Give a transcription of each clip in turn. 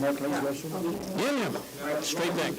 Mark, can I ask you a question? Yeah, straight back.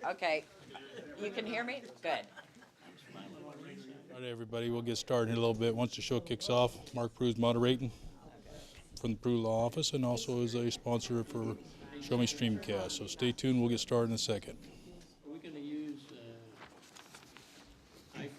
Okay, you can hear me? Good. All right, everybody, we'll get started in a little bit. Once the show kicks off, Mark Prue's moderating from the Prue Law Office and also is a sponsor for Show Me StreamCast. So stay tuned. We'll get started in a second. Are we going to use iPhone?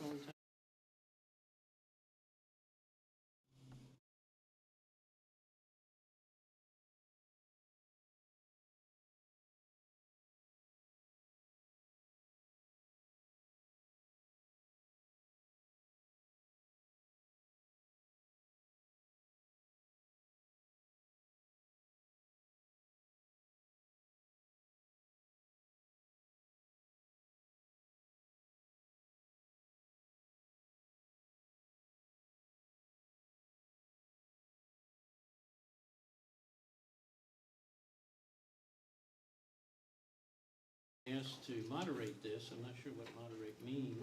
Asked to moderate this. I'm not sure what moderate means,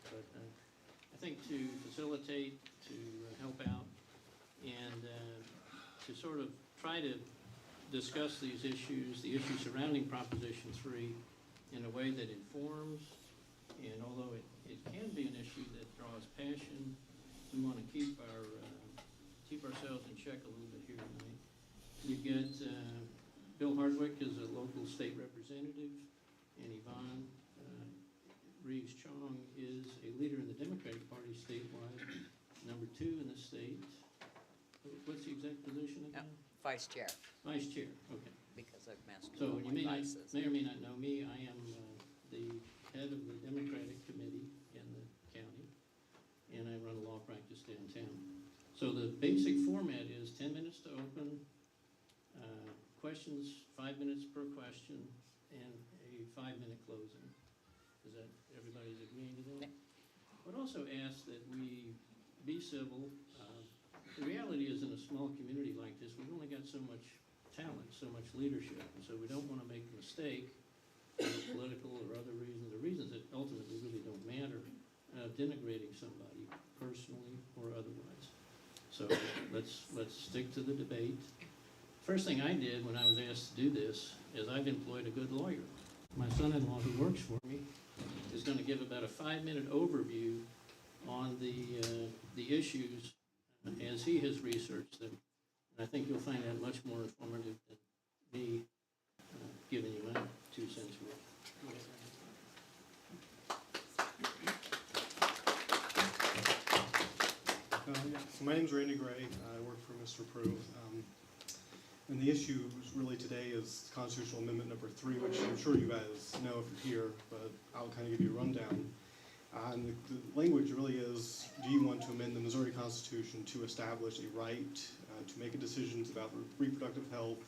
but I think to facilitate, to help out, and to sort of try to discuss these issues, the issues surrounding Proposition 3, in a way that informs, and although it can be an issue that draws passion, we want to keep ourselves in check a little bit here tonight. You've got Bill Hardwick is a local state representative, and Yvonne Reeves-Chong is a leader in the Democratic Party statewide, number 2 in the state. What's the exact position again? Vice chair, Vice chair, okay. because I've mastered So all you my may vices. or may not know me. I am the head of the Democratic Committee in the county, and I run a law practice downtown. So the basic format is 10 minutes to open, questions 5 minutes per question, and a 5-minute closing. Is that, everybody's agreeing to that? I would also ask that we be civil. The reality is, in a small community like this, we've only got so much talent, so much leadership, and so we don't want to make a mistake, political or other reasons, or reasons that ultimately really don't matter, denigrating somebody personally or otherwise. So let's stick to the debate. First thing I did when I was asked to do this is I've employed a good lawyer. My son-in-law, who works for me, is going to give about a 5-minute overview on the issues as he has researched them. And I think you'll find that much more informative than me giving you my 2 cents worth. So my name's Randy Gray. I work for Mr. Prue. And the issue really today is Constitutional Amendment number 3, which I'm sure you guys know if you're here, but I'll kind of give you a rundown. And the language really is, do you want to amend the Missouri Constitution to establish a right to make decisions about reproductive health,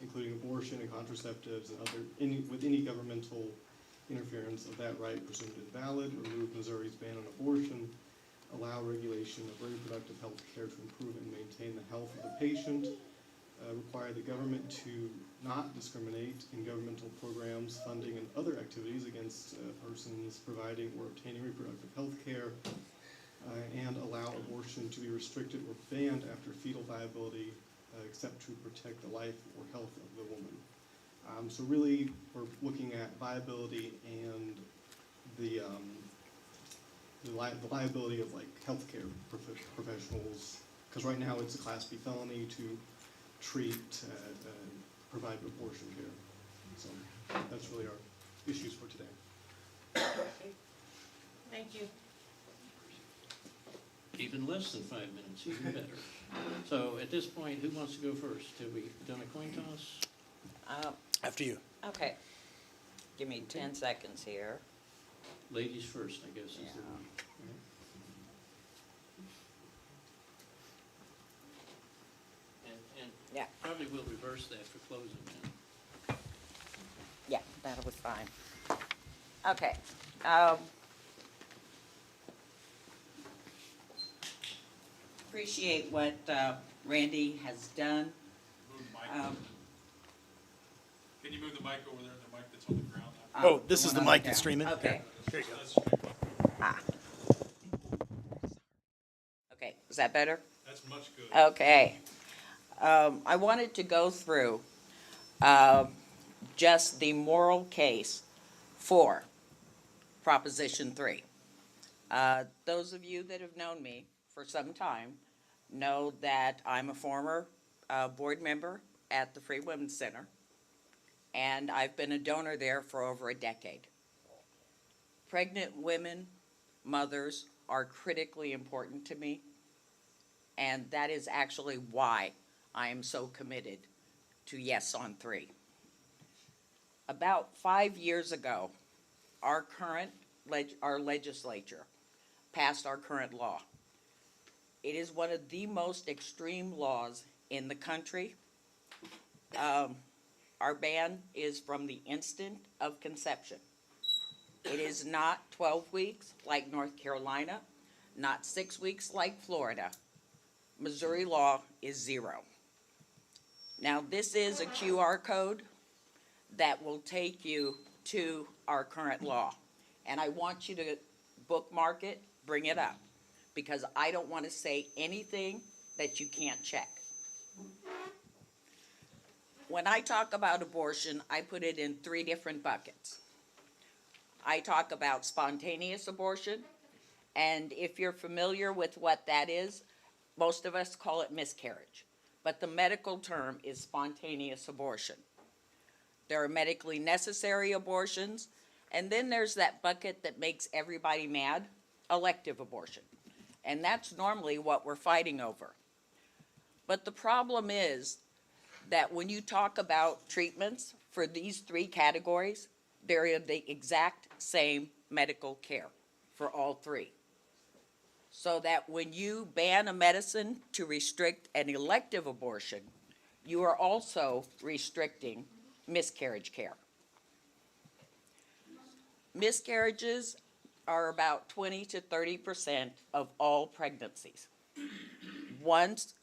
including abortion and contraceptives and with any governmental interference of that right presumed invalid, remove Missouri's ban on abortion, allow regulation of reproductive health care to improve and maintain the health of the patient, require the government to not discriminate in governmental programs, funding, and other activities against persons providing or obtaining reproductive health care, and allow abortion to be restricted or banned after fetal viability, except to protect the life or health of the woman. So really, we're looking at viability and the liability of like healthcare professionals, because right now it's a Class B felony to treat, provide abortion care. So that's really our issues for today. Thank you. Even less than 5 minutes, even better. So at this point, who wants to go first? Have we done a coin toss? After you. Okay. Give me 10 seconds here. Ladies first, I guess, is the Yeah. rule. Right? And Yeah. probably we'll reverse that for closing then. Yeah, that'll be fine. Okay. Appreciate what Randy has done. Move the mic. Um, Can you move the mic over there, the mic that's on the ground? Oh, this is the one on mic the that's down. streaming? Okay. There you go. Okay, is that better? That's much good. Okay. I wanted to go through just the moral case for Proposition 3. Those of you that have known me for some time know that I'm a former board member at the Free Women's Center, and I've been a donor there for over a decade. Pregnant women, mothers, are critically important to me, and that is actually why I am so committed to Yes on 3. About 5 years ago, our legislature passed our current law. It is one of the most extreme laws in the country. Our ban is from the instant of conception. It is not 12 weeks like North Carolina, not 6 weeks like Florida. Missouri law is 0. Now, this is a QR code that will take you to our current law. And I want you to bookmark it, bring it up, because I don't want to say anything that you can't check. When I talk about abortion, I put it in 3 different buckets. I talk about spontaneous abortion, and if you're familiar with what that is, most of us call it miscarriage, but the medical term is spontaneous abortion. There are medically necessary abortions, and then there's that bucket that makes everybody mad, elective abortion. And that's normally what we're fighting over. But the problem is that when you talk about treatments for these 3 categories, they're the exact same medical care for all 3. So that when you ban a medicine to restrict an elective abortion, you are also restricting miscarriage care. Miscarriages are about 20 to 30% of all pregnancies. Once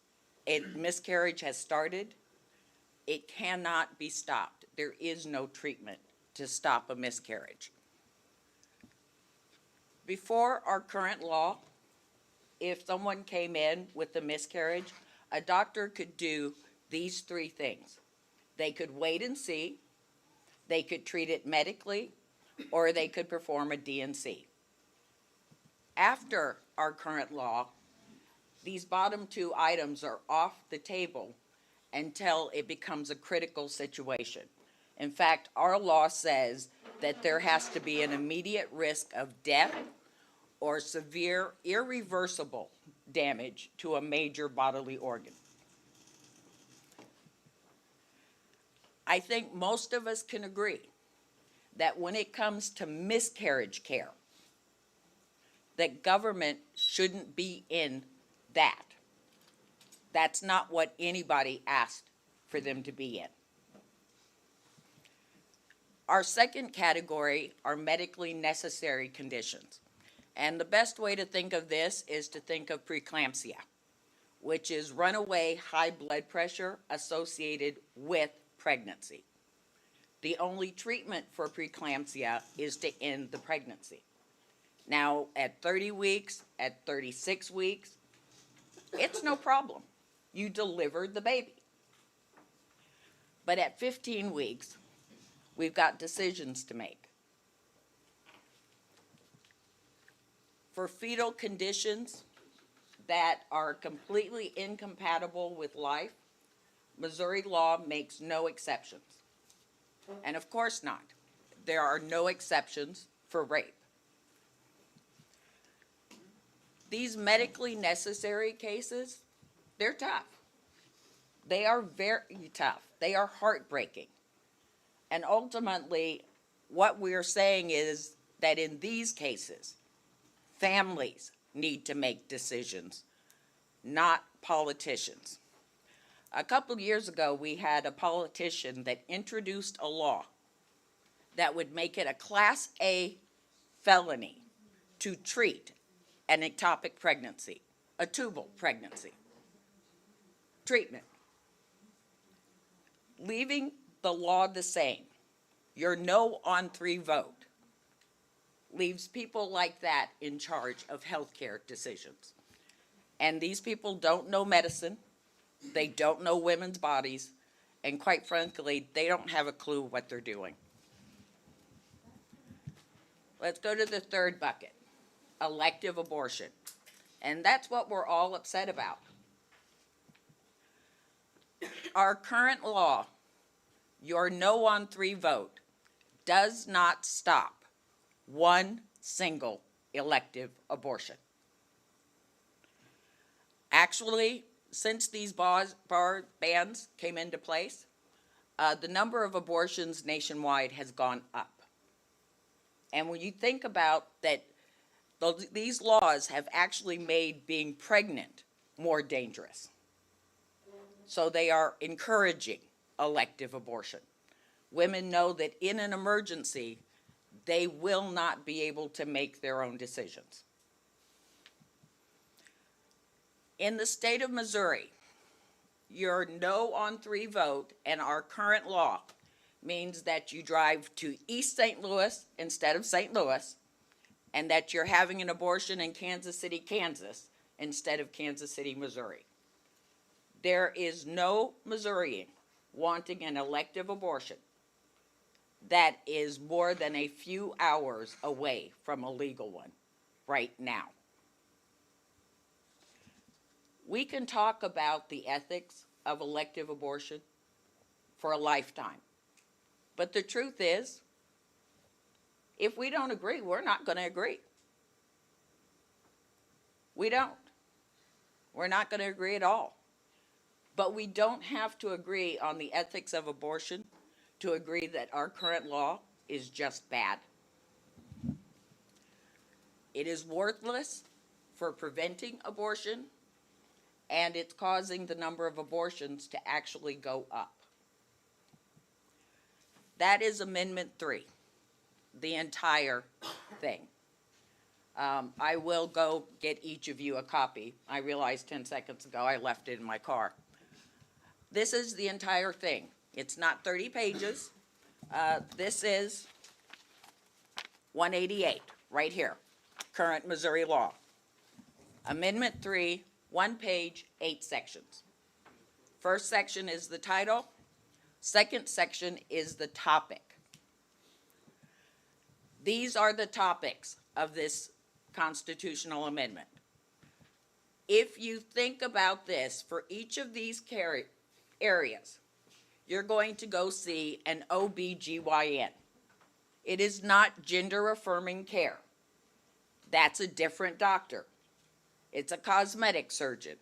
a miscarriage has started, it cannot be stopped. There is no treatment to stop a miscarriage. Before our current law, if someone came in with a miscarriage, a doctor could do these 3 things. They could wait and see, they could treat it medically, or they could perform a D&C. After our current law, these bottom 2 items are off the table until it becomes a critical situation. In fact, our law says that there has to be an immediate risk of death or severe irreversible damage to a major bodily organ. I think most of us can agree that when it comes to miscarriage care, that government shouldn't be in that. That's not what anybody asked for them to be in. Our second category are medically necessary conditions. And the best way to think of this is to think of preeclampsia, which is runaway high blood pressure associated with pregnancy. The only treatment for preeclampsia is to end the pregnancy. Now, at 30 weeks, at 36 weeks, it's no problem. You delivered the baby. But at 15 weeks, we've got decisions to make. For fetal conditions that are completely incompatible with life, Missouri law makes no exceptions. And of course not. There are no exceptions for rape. These medically necessary cases, they're tough. They are very tough. They are heartbreaking. And ultimately, what we're saying is that in these cases, families need to make decisions, not politicians. A couple of years ago, we had a politician that introduced a law that would make it a Class A felony to treat an ectopic pregnancy, a tubal pregnancy. Treatment. Leaving the law the same, your no on 3 vote, leaves people like that in charge of healthcare decisions. And these people don't know medicine, they don't know women's bodies, and quite frankly, they don't have a clue what they're doing. Let's go to the third bucket, elective abortion. And that's what we're all upset about. Our current law, your no on 3 vote, does not stop one single elective abortion. Actually, since these bans came into place, the number of abortions nationwide has gone up. And when you think about that, these laws have actually made being pregnant more dangerous. So they are encouraging elective abortion. Women know that in an emergency, they will not be able to make their own decisions. In the state of Missouri, your no on 3 vote and our current law means that you drive to East St. Louis instead of St. Louis, and that you're having an abortion in Kansas City, Kansas, instead of Kansas City, Missouri. There is no Missourian wanting an elective abortion that is more than a few hours away from a legal one right now. We can talk about the ethics of elective abortion for a lifetime. But the truth is, if we don't agree, we're not going to agree. We don't. We're not going to agree at all. But we don't have to agree on the ethics of abortion to agree that our current law is just bad. It is worthless for preventing abortion, and it's causing the number of abortions to actually go up. That is Amendment 3, the entire thing. I will go get each of you a copy. I realized 10 seconds ago I left it in my car. This is the entire thing. It's not 30 pages. This is 188, right here, current Missouri law. Amendment 3, 1 page, 8 sections. First section is the title. Second section is the topic. These are the topics of this constitutional amendment. If you think about this, for each of these areas, you're going to go see an OBGYN. It is not gender-affirming care. That's a different doctor. It's a cosmetic surgeon.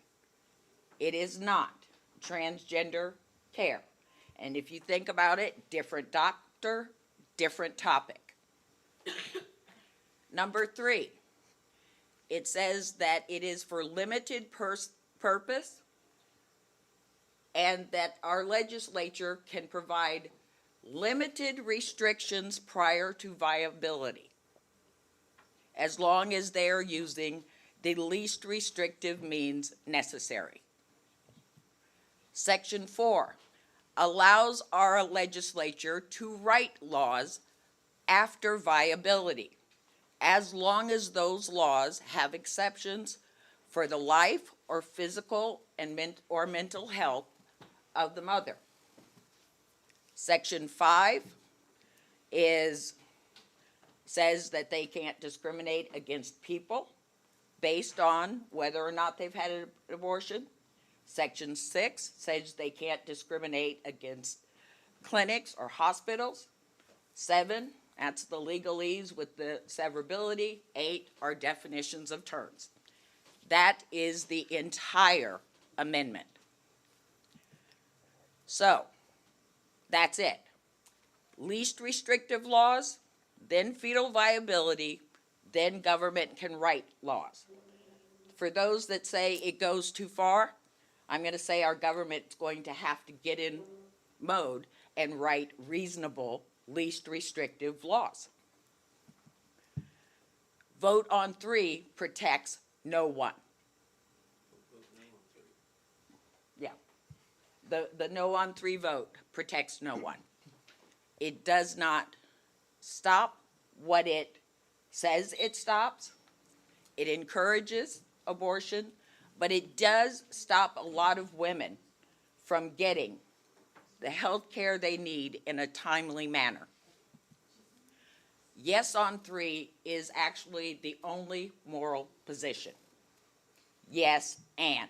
It is not transgender care. And if you think about it, different doctor, different topic. Number 3, it says that it is for limited purpose and that our legislature can provide limited restrictions prior to viability, as long as they are using the least restrictive means necessary. Section 4 allows our legislature to write laws after viability, as long as those laws have exceptions for the life or physical and or mental health of the mother. Section 5 says that they can't discriminate against people based on whether or not they've had an abortion. Section 6 says they can't discriminate against clinics or hospitals. 7, that's the legalese with the severability. 8 are definitions of terms. That is the entire amendment. So, that's it. Least restrictive laws, then fetal viability, then government can write laws. For those that say it goes too far, I'm going to say our government's going to have to get in mode and write reasonable, least restrictive laws. Vote on 3 protects no one. Yeah. The no on 3 vote protects no one. It does not stop what it says it stops. It encourages abortion, but it does stop a lot of women from getting the health care they need in a timely manner. Yes on 3 is actually the only moral position. Yes, and.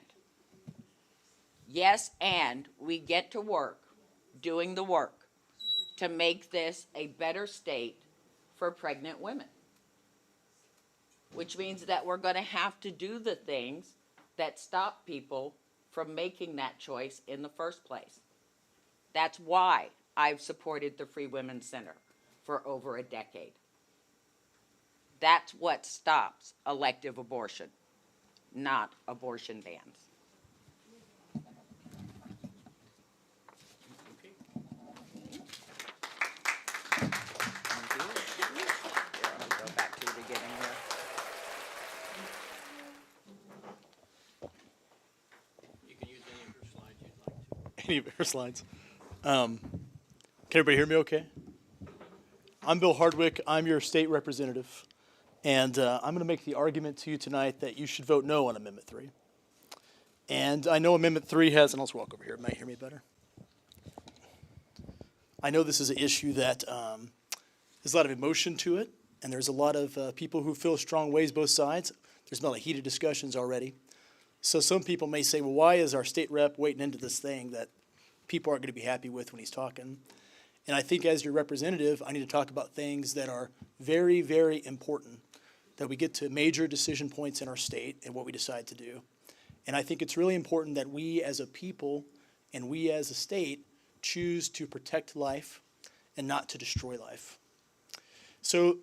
Yes, and we get to work, doing the work, to make this a better state for pregnant women. Which means that we're going to have to do the things that stop people from making that choice in the first place. That's why I've supported the Free Women's Center for over a decade. That's what stops elective abortion, not abortion bans. Go back to the beginning here. You can use any of her slides you'd like to. Any of her slides. Can everybody hear me okay? I'm Bill Hardwick. I'm your state representative. And I'm going to make the argument to you tonight that you should vote no on Amendment 3. And I know Amendment 3 has, and I'll just walk over here. It might hear me better. I know this is an issue that there's a lot of emotion to it, and there's a lot of people who feel strong ways both sides. There's been a lot of heated discussions already. So some people may say, well, why is our state rep waiting into this thing that people aren't going to be happy with when he's talking? And I think as your representative, I need to talk about things that are very, very important, that we get to major decision points in our state and what we decide to do. And I think it's really important that we as a people and we as a state choose to protect life and not to destroy life. So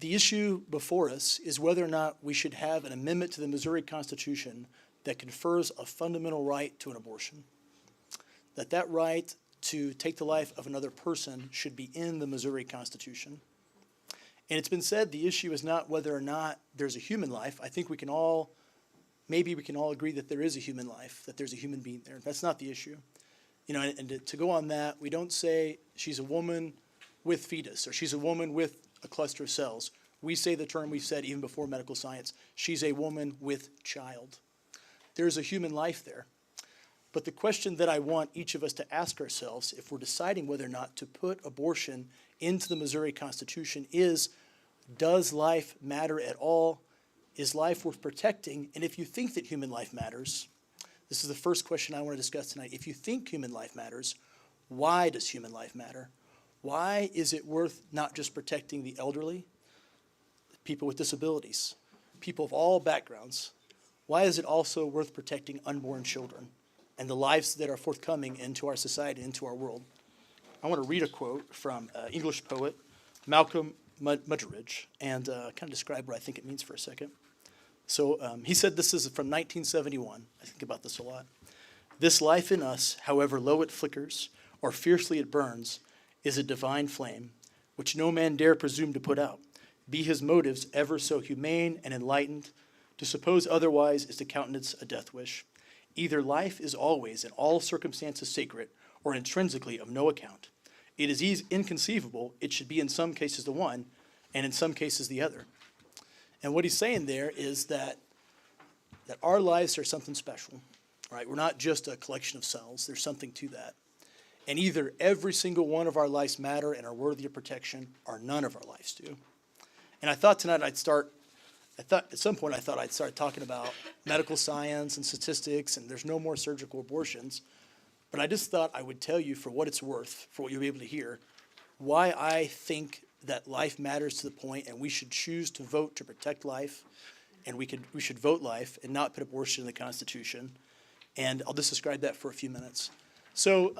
the issue before us is whether or not we should have an amendment to the Missouri Constitution that confers a fundamental right to an abortion. That right to take the life of another person should be in the Missouri Constitution. And it's been said the issue is not whether or not there's a human life. I think maybe we can all agree that there is a human life, that there's a human being there. That's not the issue. You know, and to go on that, we don't say she's a woman with fetus or she's a woman with a cluster of cells. We say the term we've said even before medical science, she's a woman with child. There's a human life there. But the question that I want each of us to ask ourselves if we're deciding whether or not to put abortion into the Missouri Constitution is, does life matter at all? Is life worth protecting? And if you think that human life matters, this is the first question I want to discuss tonight. If you think human life matters, why does human life matter? Why is it worth not just protecting the elderly, people with disabilities, people of all backgrounds? Why is it also worth protecting unborn children and the lives that are forthcoming into our society, into our world? I want to read a quote from English poet Malcolm Muggeridge and kind of describe what I think it means for a second. So he said this is from 1971. I think about this a lot. This life in us, however low it flickers or fiercely it burns, is a divine flame, which no man dare presume to put out, be his motives ever so humane and enlightened. To suppose otherwise is to countenance a death wish. Either life is always in all circumstances sacred, or intrinsically of no account. It is inconceivable it should be in some cases the one, and in some cases the other. And what he's saying there is that our lives are something special, right? We're not just a collection of cells. There's something to that. And either every single one of our lives matter and are worthy of protection, or none of our lives do. And I thought tonight at some point I'd start talking about medical science and statistics, and there's no more surgical abortions. But I just thought I would tell you, for what it's worth, for what you'll be able to hear, why I think that life matters to the point, and we should choose to vote to protect life, and we should vote life and not put abortion in the Constitution. And I'll just describe that for a few minutes. So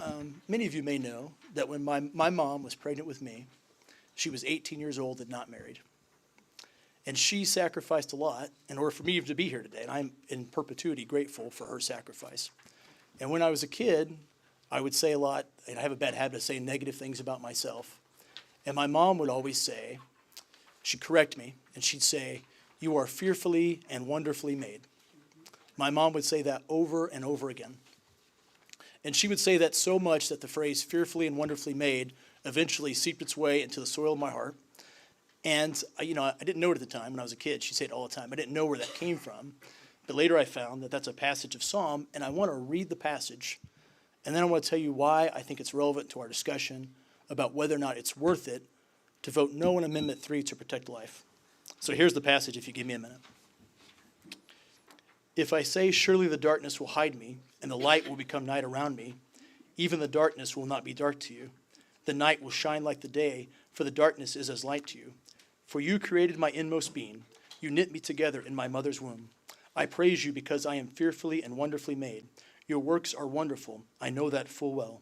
many of you may know that when my mom was pregnant with me, she was 18 years old and not married. And she sacrificed a lot in order for me to be here today, and I'm in perpetuity grateful for her sacrifice. And when I was a kid, I would say a lot, and I have a bad habit of saying negative things about myself. And my mom would always say, she'd correct me, and she'd say, "You are fearfully and wonderfully made." My mom would say that over and over again. And she would say that so much that the phrase fearfully and wonderfully made eventually seeped its way into the soil of my heart. And, I didn't know it at the time when I was a kid. She'd say it all the time. I didn't know where that came from. But later I found that that's a passage of Psalm, and I want to read the passage. And then I want to tell you why I think it's relevant to our discussion about whether or not it's worth it to vote no on Amendment 3 to protect life. So here's the passage, if you give me a minute. If I say, surely the darkness will hide me, and the light will become night around me, even the darkness will not be dark to you. The night will shine like the day, for the darkness is as light to you. For you created my inmost being. You knit me together in my mother's womb. I praise you because I am fearfully and wonderfully made. Your works are wonderful. I know that full well.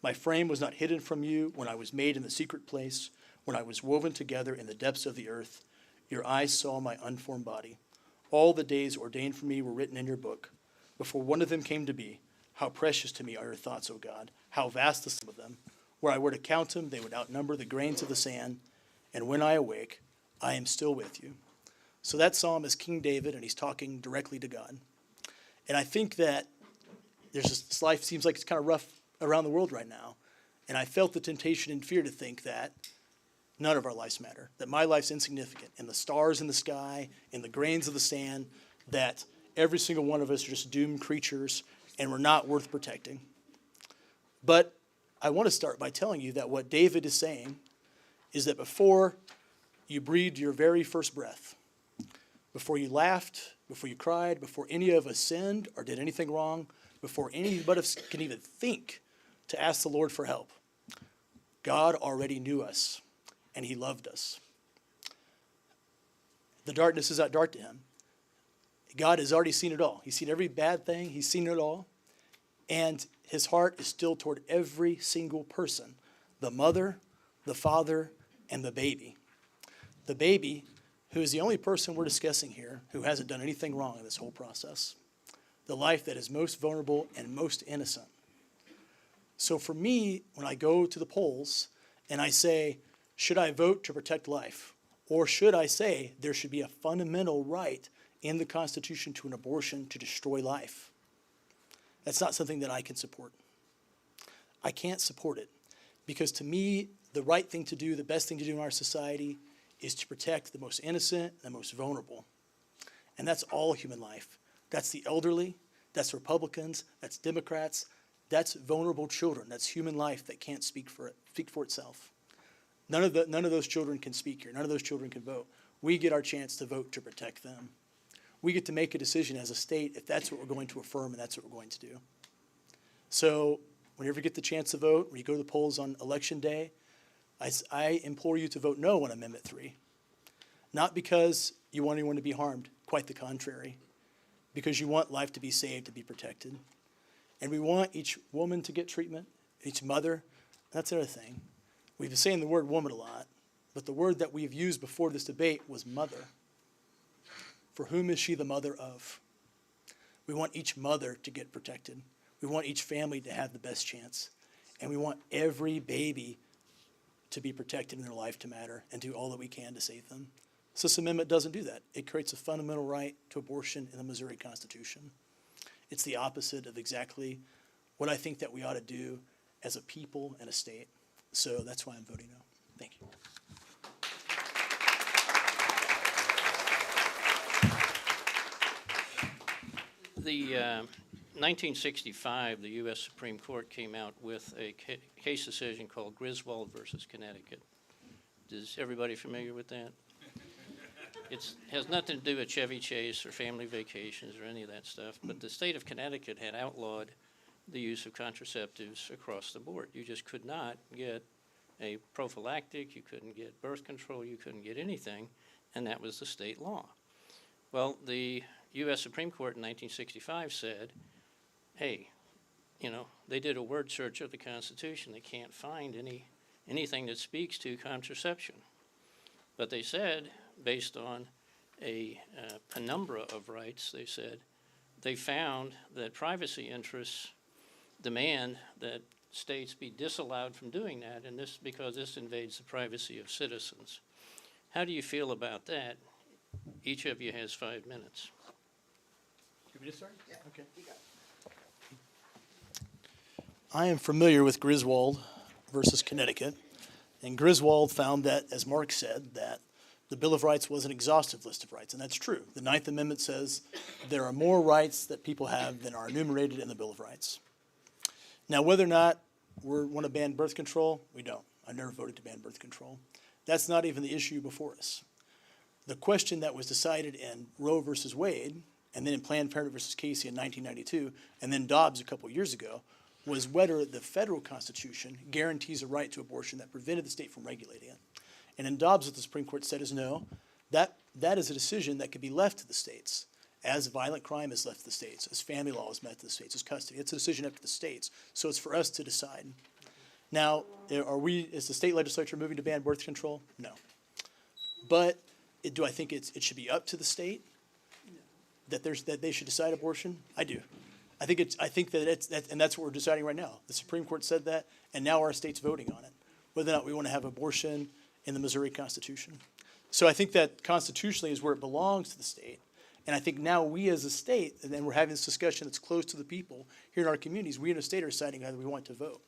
My frame was not hidden from you when I was made in the secret place, when I was woven together in the depths of the earth. Your eyes saw my unformed body. All the days ordained for me were written in your book. Before one of them came to be, how precious to me are your thoughts, O God. How vast the sum of them. Were I were to count them, they would outnumber the grains of the sand. And when I awake, I am still with you. So that psalm is King David, and he's talking directly to God. And I think that this life seems like it's kind of rough around the world right now. And I felt the temptation and fear to think that none of our lives matter, that my life's insignificant, and the stars in the sky, and the grains of the sand, that every single one of us are just doomed creatures, and we're not worth protecting. But I want to start by telling you that what David is saying is that before you breathed your very first breath, before you laughed, before you cried, before any of us sinned or did anything wrong, before any of us can even think to ask the Lord for help, God already knew us, and he loved us. The darkness is not dark to him. God has already seen it all. He's seen every bad thing. He's seen it all. And his heart is still toward every single person, the mother, the father, and the baby. The baby, who is the only person we're discussing here who hasn't done anything wrong in this whole process. The life that is most vulnerable and most innocent. So for me, when I go to the polls and I say, should I vote to protect life? Or should I say there should be a fundamental right in the Constitution to an abortion to destroy life? That's not something that I can support. I can't support it because to me, the right thing to do, the best thing to do in our society is to protect the most innocent, the most vulnerable. And that's all human life. That's the elderly, that's Republicans, that's Democrats, that's vulnerable children. That's human life that can't speak for itself. None of those children can speak here. None of those children can vote. We get our chance to vote to protect them. We get to make a decision as a state if that's what we're going to affirm and that's what we're going to do. So whenever you get the chance to vote, when you go to the polls on election day, I implore you to vote no on Amendment 3. Not because you want anyone to be harmed, quite the contrary. Because you want life to be saved, to be protected. And we want each woman to get treatment, each mother. That's the other thing. We've been saying the word woman a lot, but the word that we've used before this debate was mother. For whom is she the mother of? We want each mother to get protected. We want each family to have the best chance. And we want every baby to be protected in their life to matter and do all that we can to save them. So this amendment doesn't do that. It creates a fundamental right to abortion in the Missouri Constitution. It's the opposite of exactly what I think that we ought to do as a people and a state. So that's why I'm voting no. Thank you. The 1965, the U.S. Supreme Court came out with a case decision called Griswold versus Connecticut. Is everybody familiar with that? It has nothing to do with Chevy Chase or family vacations or any of that stuff, but the state of Connecticut had outlawed the use of contraceptives across the board. You just could not get a prophylactic, you couldn't get birth control, you couldn't get anything, and that was the state law. Well, the U.S. Supreme Court in 1965 said, hey, you know, they did a word search of the Constitution. They can't find anything that speaks to contraception. But they said, based on a penumbra of rights, they said, they found that privacy interests demand that states be disallowed from doing that, and this because this invades the privacy of citizens. How do you feel about that? Each of you has 5 minutes. Should we just start? Yeah. Okay. I am familiar with Griswold versus Connecticut, and Griswold found that, as Mark said, that the Bill of Rights was an exhaustive list of rights, and that's true. The Ninth Amendment says there are more rights that people have than are enumerated in the Bill of Rights. Now, whether or not we want to ban birth control, we don't. I never voted to ban birth control. That's not even the issue before us. The question that was decided in Roe versus Wade, and then in Planned Parenthood versus Casey in 1992, and then Dobbs a couple years ago, was whether the federal Constitution guarantees a right to abortion that prevented the state from regulating it. And in Dobbs, what the Supreme Court said is no, that is a decision that could be left to the states, as violent crime is left to the states, as family law is left to the states, as custody. It's a decision up to the states, so it's for us to decide. Now, is the state legislature moving to ban birth control? No. But do I think it should be up to the state that they should decide abortion? I do. I think and that's what we're deciding right now. The Supreme Court said that, and now our state's voting on it, whether or not we want to have abortion in the Missouri Constitution. So I think that constitutionally is where it belongs to the state. And I think now we as a state, and then we're having this discussion that's close to the people here in our communities, we in a state are deciding whether we want to vote.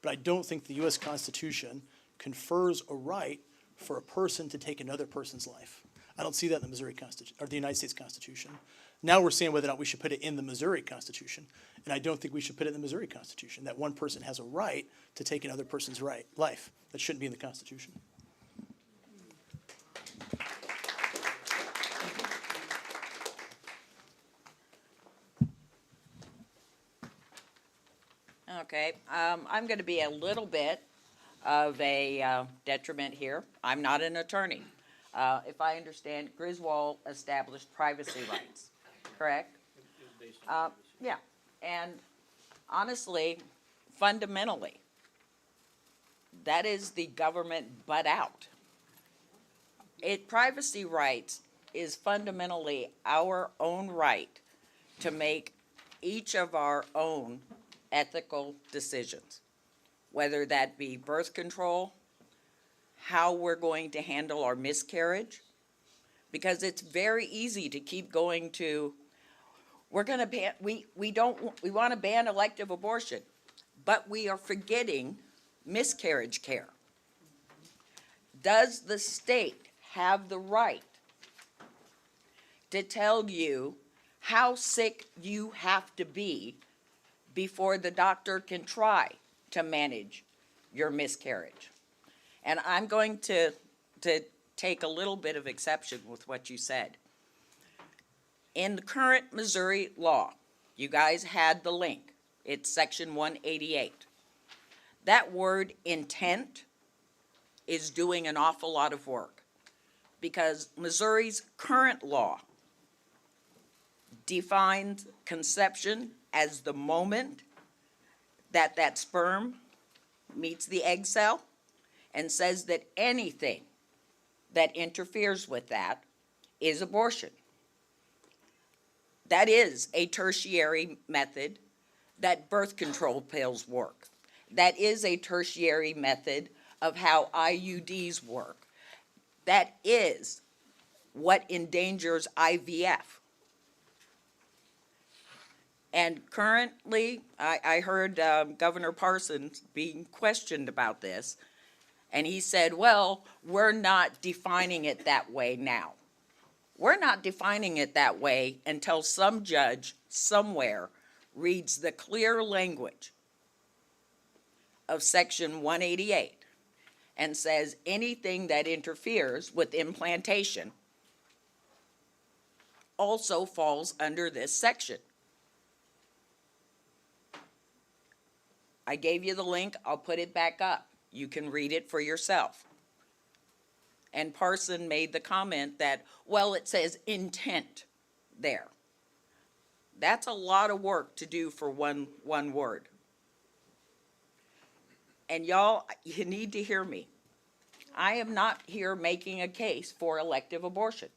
But I don't think the U.S. Constitution confers a right for a person to take another person's life. I don't see that in the Missouri Constitution, or the United States Constitution. Now we're saying whether or not we should put it in the Missouri Constitution, and I don't think we should put it in the Missouri Constitution, that one person has a right to take another person's life. That shouldn't be in the Constitution. Okay, I'm going to be a little bit of a detriment here. I'm not an attorney. If I understand, Griswold established privacy rights, correct? Yeah, and honestly, fundamentally, that is the government butt out. Privacy rights is fundamentally our own right to make each of our own ethical decisions, whether that be birth control, how we're going to handle our miscarriage, because it's very easy to keep going to, we're going to ban, we want to ban elective abortion, but we are forgetting miscarriage care. Does the state have the right to tell you how sick you have to be before the doctor can try to manage your miscarriage? And I'm going to take a little bit of exception with what you said. In the current Missouri law, you guys had the link. It's section 188. That word intent is doing an awful lot of work, because Missouri's current law defines conception as the moment that sperm meets the egg cell, and says that anything that interferes with that is abortion. that is a tertiary method that birth control pills work. That is a tertiary method of how IUDs work. That is what endangers IVF. And currently, I heard Governor Parsons being questioned about this, and he said, well, we're not defining it that way now. We're not defining it that way until some judge somewhere reads the clear language of Section 188 and says anything that interferes with implantation also falls under this section. I gave you the link. I'll put it back up. You can read it for yourself. And Parson made the comment that, well, it says intent there. That's a lot of work to do for one word. And y'all, you need to hear me. I am not here making a case for elective abortion.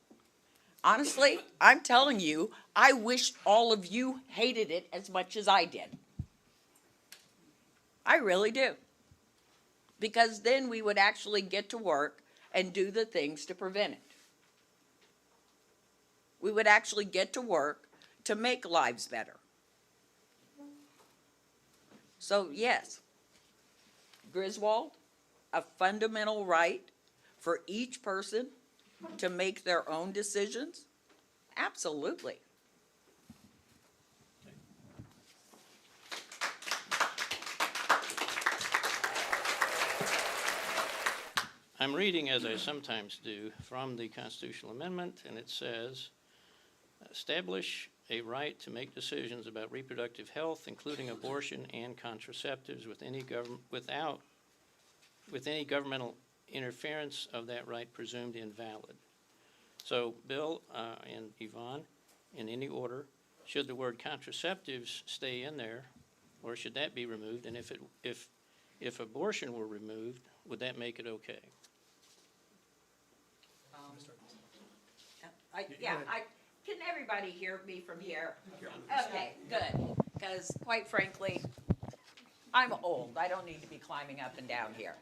Honestly, I'm telling you, I wish all of you hated it as much as I did. I really do. Because then we would actually get to work and do the things to prevent it. We would actually get to work to make lives better. So yes, Griswold, a fundamental right for each person to make their own decisions? Absolutely. I'm reading, as I sometimes do, from the constitutional amendment, and it says, establish a right to make decisions about reproductive health, including abortion and contraceptives, with any governmental interference of that right presumed invalid. So, Bill and Yvonne, in any order, should the word contraceptives stay in there, or should that be removed? And if abortion were removed, would that make it okay? Can everybody hear me from here? Okay, good, because quite frankly, I'm old, I don't need to be climbing up and down here.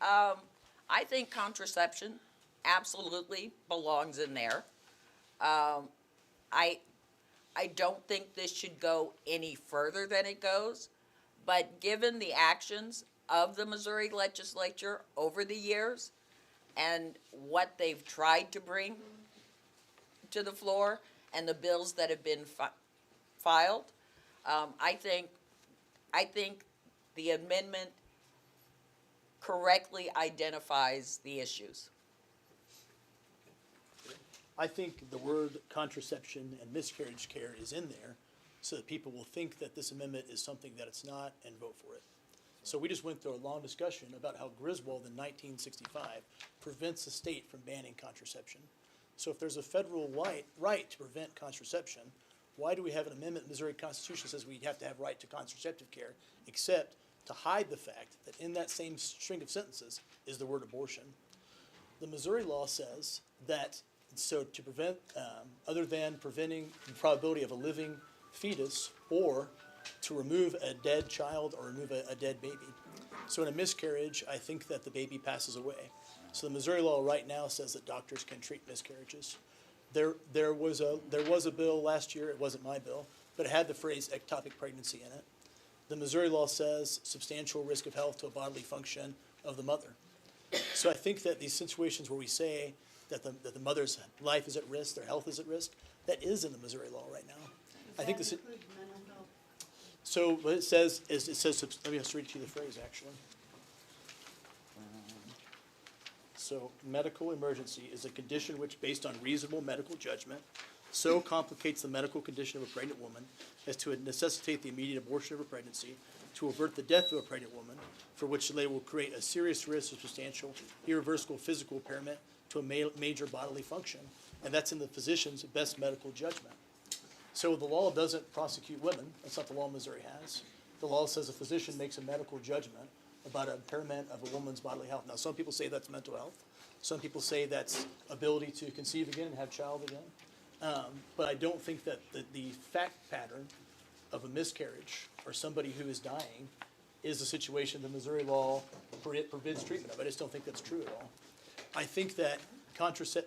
I think contraception absolutely belongs in there. I don't think this should go any further than it goes, but given the actions of the Missouri legislature over the years and what they've tried to bring to the floor and the bills that have been filed, I think the amendment correctly identifies the issues. I think the word contraception and miscarriage care is in there so that people will think that this amendment is something that it's not and vote for it. So we just went through a long discussion about how Griswold in 1965 prevents the state from banning contraception. So if there's a federal right to prevent contraception, why do we have an amendment in the Missouri Constitution that says we have to have right to contraceptive care, except to hide the fact that in that same string of sentences is the word abortion? The Missouri law says that, so to prevent, other than preventing the probability of a living fetus or to remove a dead child or remove a dead baby. So in a miscarriage, I think that the baby passes away. So the Missouri law right now says that doctors can treat miscarriages. There was a bill last year, it wasn't my bill, but it had the phrase ectopic pregnancy in it. The Missouri law says substantial risk of health to a bodily function of the mother. So I think that these situations where we say that the mother's life is at risk, their health is at risk, that is in the Missouri law right now. I think this. So what it says is, let me just read to you the phrase actually. So medical emergency is a condition which, based on reasonable medical judgment, so complicates the medical condition of a pregnant woman as to necessitate the immediate abortion of a pregnancy, to avert the death of a pregnant woman, for which they will create a serious risk of substantial, irreversible physical impairment to a major bodily function. And that's in the physician's best medical judgment. So the law doesn't prosecute women. That's not the law Missouri has. The law says a physician makes a medical judgment about an impairment of a woman's bodily health. Now, some people say that's mental health. Some people say that's ability to conceive again and have child again. But I don't think that the fact pattern of a miscarriage or somebody who is dying is a situation the Missouri law forbids treatment of. I just don't think that's true at all. I think that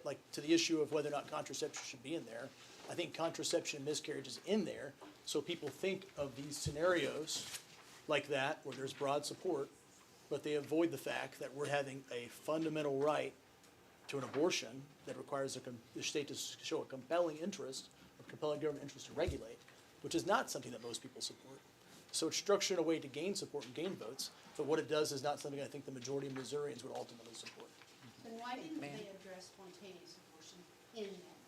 like to the issue of whether or not contraception should be in there, I think contraception and miscarriage is in there so people think of these scenarios like that where there's broad support, but they avoid the fact that we're having a fundamental right to an abortion that requires the state to show a compelling interest, a compelling government interest to regulate, which is not something that most people support. So it's structured in a way to gain support and gain votes, but what it does is not something I think the majority of Missourians would ultimately support. Then why didn't they address spontaneous abortion in that?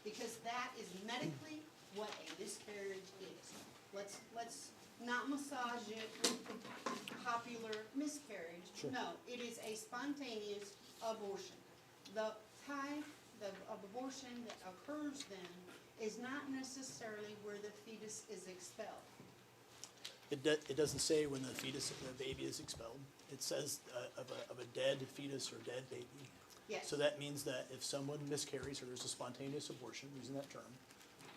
Because that is medically what a miscarriage is. Let's not massage it with the popular miscarriage. Sure. No, it is a spontaneous abortion. The type of abortion that occurs then is not necessarily where the fetus is expelled. It doesn't say when the baby is expelled. It says of a dead fetus or dead baby. Yes. So that means that if someone miscarries or there's a spontaneous abortion, using that term,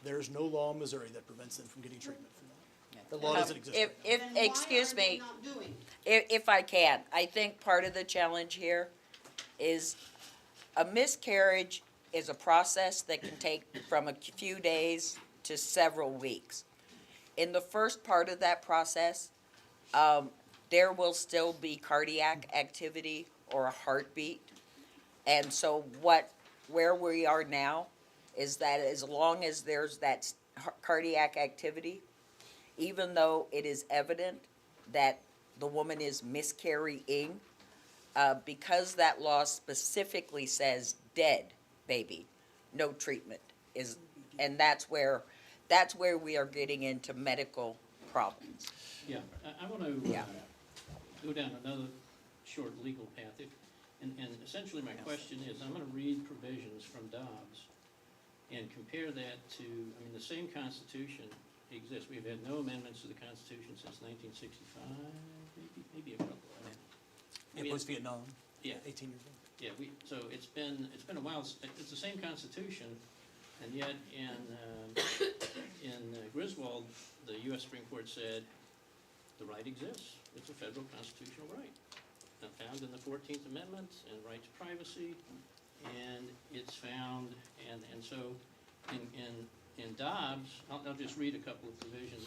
there's no law in Missouri that prevents them from getting treatment for that. The law doesn't exist. If, right now. if, Then excuse why are they me, not doing if I can, I think part of the challenge here is a miscarriage is a process that can take from a few days to several weeks. In the first part of that process, there will still be cardiac activity or a heartbeat. And so where we are now is that as long as there's that cardiac activity, even though it is evident that the woman is miscarrying, because that law specifically says dead baby, no treatment is, and that's where we are getting into medical problems. Yeah, I want to Yeah. go down another short legal path. And essentially my question is, I'm going to read provisions from Dobbs and compare that to, I mean, the same Constitution exists. We've had no amendments to the Constitution since 1965, maybe a couple. I don't know. It was Vietnam, Yeah, 18 years ago. yeah. So it's been a while. It's the same Constitution, and yet in Griswold, the U.S. Supreme Court said the right exists. It's a federal constitutional right, found in the 14th Amendment and right to privacy, and it's found, and so in Dobbs, I'll just read a couple of provisions.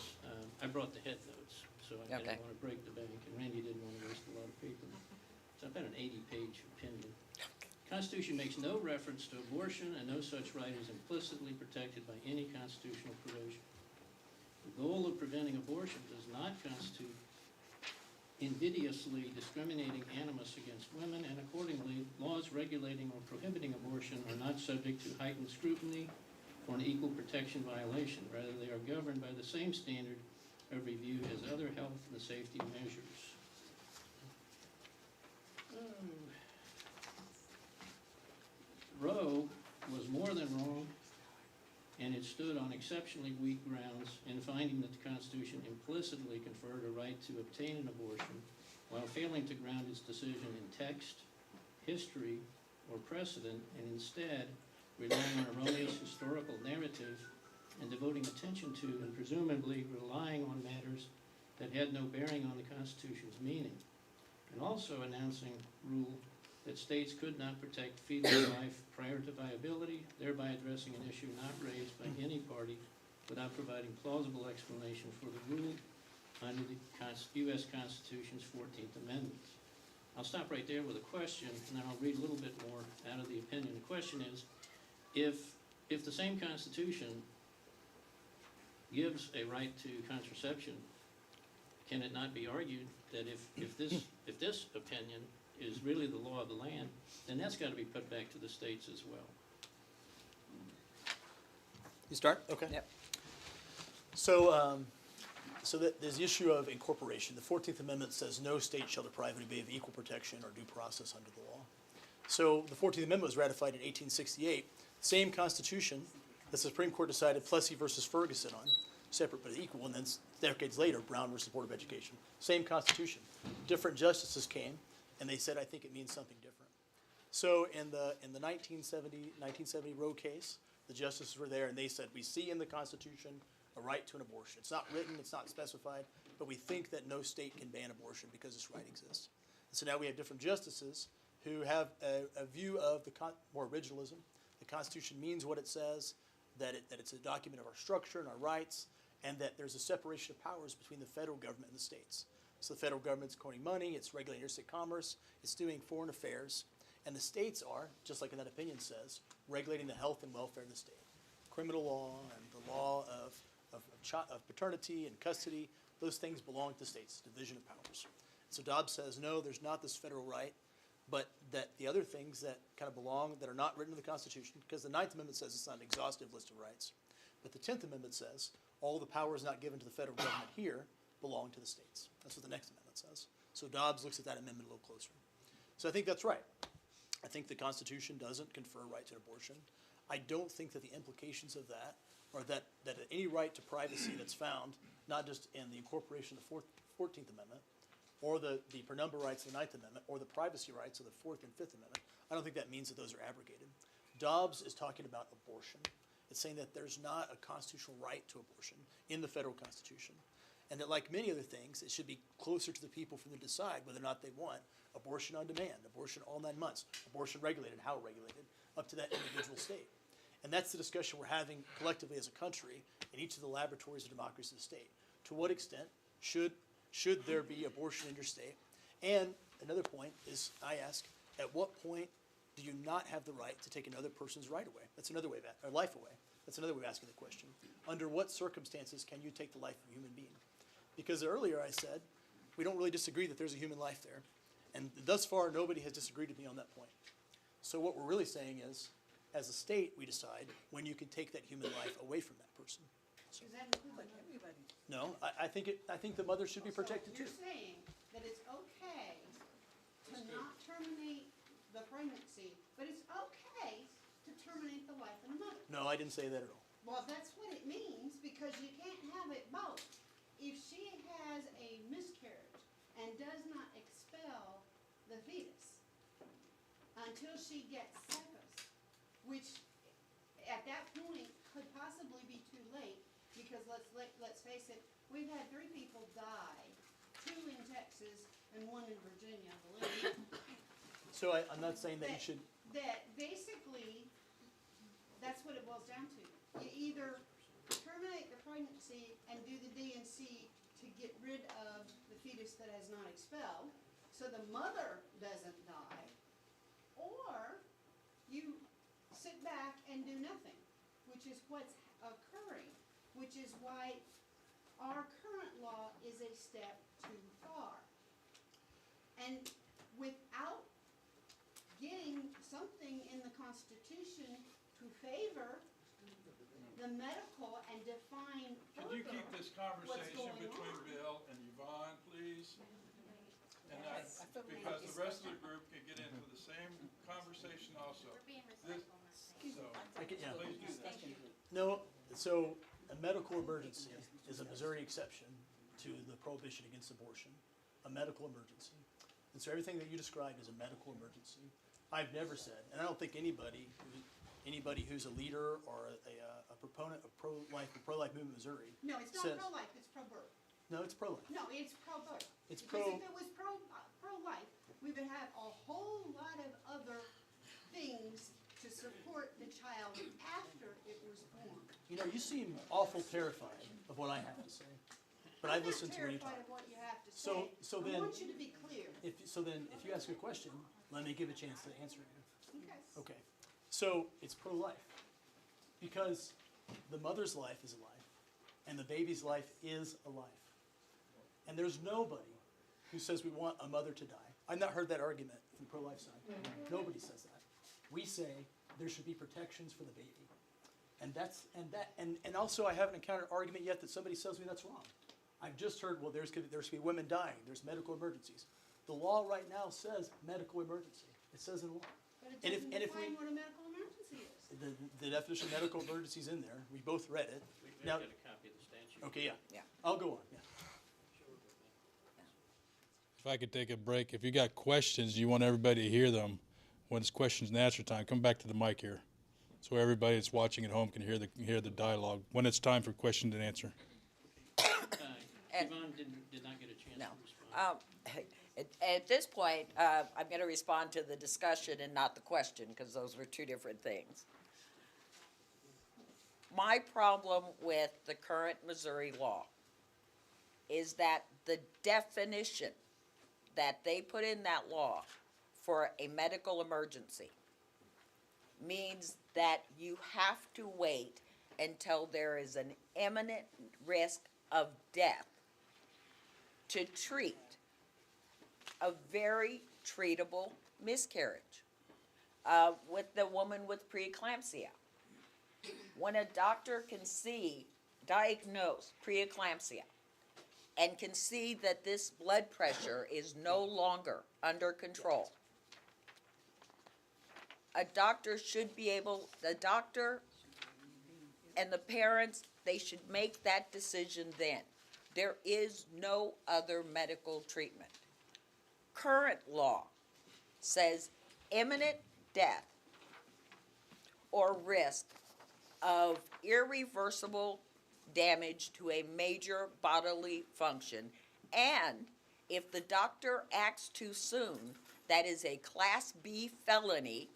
I brought the head notes, so I Okay. didn't want to break the bank, and Randy didn't want to waste a lot of paper. So I've got an 80-page opinion. Constitution makes no reference to abortion, and no such right is implicitly protected by any constitutional provision. The goal of preventing abortion does not constitute invidiously discriminating animus against women, and accordingly, laws regulating or prohibiting abortion are not subject to heightened scrutiny for an equal protection violation. Rather, they are governed by the same standard of review as other health and safety measures. Roe was more than wrong, and it stood on exceptionally weak grounds in finding that the Constitution implicitly conferred a right to obtain an abortion while failing to ground its decision in text, history, or precedent, and instead relying on erroneous historical narrative and devoting attention to and presumably relying on matters that had no bearing on the Constitution's meaning, and also announcing rule that states could not protect fetal life prior to viability, thereby addressing an issue not raised by any party without providing plausible explanation for the rule under the U.S. Constitution's 14th Amendment. I'll stop right there with a question, and then I'll read a little bit more out of the opinion. The question is, if the same Constitution gives a right to contraception, can it not be argued that if this opinion is really the law of the land, then that's got to be put back to the states as well? You start? Okay. Yep. So that there's the issue of incorporation. The 14th Amendment says no state shall deprive anybody of equal protection or due process under the law. So the 14th Amendment was ratified in 1868. Same Constitution that the Supreme Court decided Plessy versus Ferguson on, separate but equal, and then decades later, Brown versus Board of Education. Same Constitution. Different justices came, and they said, I think it means something different. So in the 1970 Roe case, the justices were there and they said, we see in the Constitution a right to an abortion. It's not written, it's not specified, but we think that no state can ban abortion because this right exists. And so now we have different justices who have a view of more originalism. The Constitution means what it says, that it's a document of our structure and our rights, and that there's a separation of powers between the federal government and the states. So the federal government's coining money, it's regulating interstate commerce, it's doing foreign affairs, and the states are, just like in that opinion says, regulating the health and welfare of the state. Criminal law and the law of paternity and custody, those things belong to the states, division of powers. So Dobbs says, no, there's not this federal right, but that the other things that kind of belong, that are not written in the Constitution, because the Ninth Amendment says it's not an exhaustive list of rights, but the 10th Amendment says all the powers not given to the federal government here belong to the states. That's what the next amendment says. So Dobbs looks at that amendment a little closer. So I think that's right. I think the Constitution doesn't confer a right to abortion. I don't think that the implications of that are that any right to privacy that's found, not just in the incorporation of the 14th Amendment, or the penumbra rights of the Ninth Amendment, or the privacy rights of the Fourth and Fifth Amendment, I don't think that means that those are abrogated. Dobbs is talking about abortion. It's saying that there's not a constitutional right to abortion in the federal Constitution, and that like many other things, it should be closer to the people for them to decide whether or not they want abortion on demand, abortion all 9 months, abortion regulated, how regulated, up to that individual state. And that's the discussion we're having collectively as a country in each of the laboratories of democracy of the state. To what extent should there be abortion in your state? And another point is, I ask, at what point do you not have the right to take another person's right away? That's another way of, or life away. That's another way of asking the question. Under what circumstances can you take the life of a human being? Because earlier I said, we don't really disagree that there's a human life there. And thus far, nobody has disagreed with me on that point. So what we're really saying is, as a state, we decide when you can take that human life away from that person. So, Does that include everybody? no, I think the mother should be protected So too. you're saying that it's okay to not terminate the pregnancy, but it's okay to terminate the life of the mother? No, I didn't say that at all. Well, that's what it means, because you can't have it both. If she has a miscarriage and does not expel the fetus until she gets sepsis, which at that point could possibly be too late, because let's face it, we've had 3 people die, 2 in Texas and 1 in Virginia, I believe. So I'm not saying that you should, That basically, that's what it boils down to. You either terminate the pregnancy and do the D&C to get rid of the fetus that has not expelled, so the mother doesn't die, or you sit back and do nothing, which is what's occurring, which is why our current law is a step too far. And without getting something in the Constitution to favor the medical and define Could you further keep this what's conversation going between on. Bill and Yvonne, please? And Yes. because the rest of the group can get into the same conversation also. We're being This- respectful, not saying. So, I can, yeah. please do that. No, so a medical emergency is a Missouri exception to the prohibition against abortion, a medical emergency. And so everything that you described is a medical emergency. I've never said, and I don't think anybody who's a leader or a proponent of pro-life movement in Missouri No, it's not says, pro-life, it's pro-birth. no, it's pro-life. No, it's pro-birth. It's Because pro- if it was pro-life, we would have a whole lot of other things to support the child after it was born. You know, you seem awful terrified of what I have to say, but I've listened to when you talk. I'm not terrified of what you have to So- say. so I then- want you to be clear. If you ask a question, let me give a chance to answer you. Okay. Okay, so it's pro-life, because the mother's life is a life, and the baby's life is a life. And there's nobody who says we want a mother to die. I've not heard that argument from the pro-life side. Nobody says that. We say there should be protections for the baby. And also I haven't encountered an argument yet that somebody tells me that's wrong. I've just heard, well, there's going to be women dying, there's medical emergencies. The law right now says medical emergency. It says in law. But it And doesn't if we- define what a medical emergency is. The definition of medical emergency is in there. We both read it. We Now, got a copy of the statute. okay, yeah. Yeah. I'll go on, yeah. If I could take a break, if you got questions, you want everybody to hear them, when it's questions and answer time, come back to the mic here. so everybody that's watching at home can hear the dialogue when it's time for question and answer. And- Yvonne did not get a chance No. to respond. At this point, I'm gonna respond to the discussion and not the question, because those were two different things. My problem with the current Missouri law is that the definition that they put in that law for a medical emergency means that you have to wait until there is an imminent risk of death to treat a very treatable miscarriage. With the woman with preeclampsia, when a doctor can diagnose preeclampsia and can see that this blood pressure is no longer under control, the doctor and the parents, they should make that decision then. There is no other medical treatment. Current law says imminent death or risk of irreversible damage to a major bodily function, and if the doctor acts too soon, that is a Class B felony,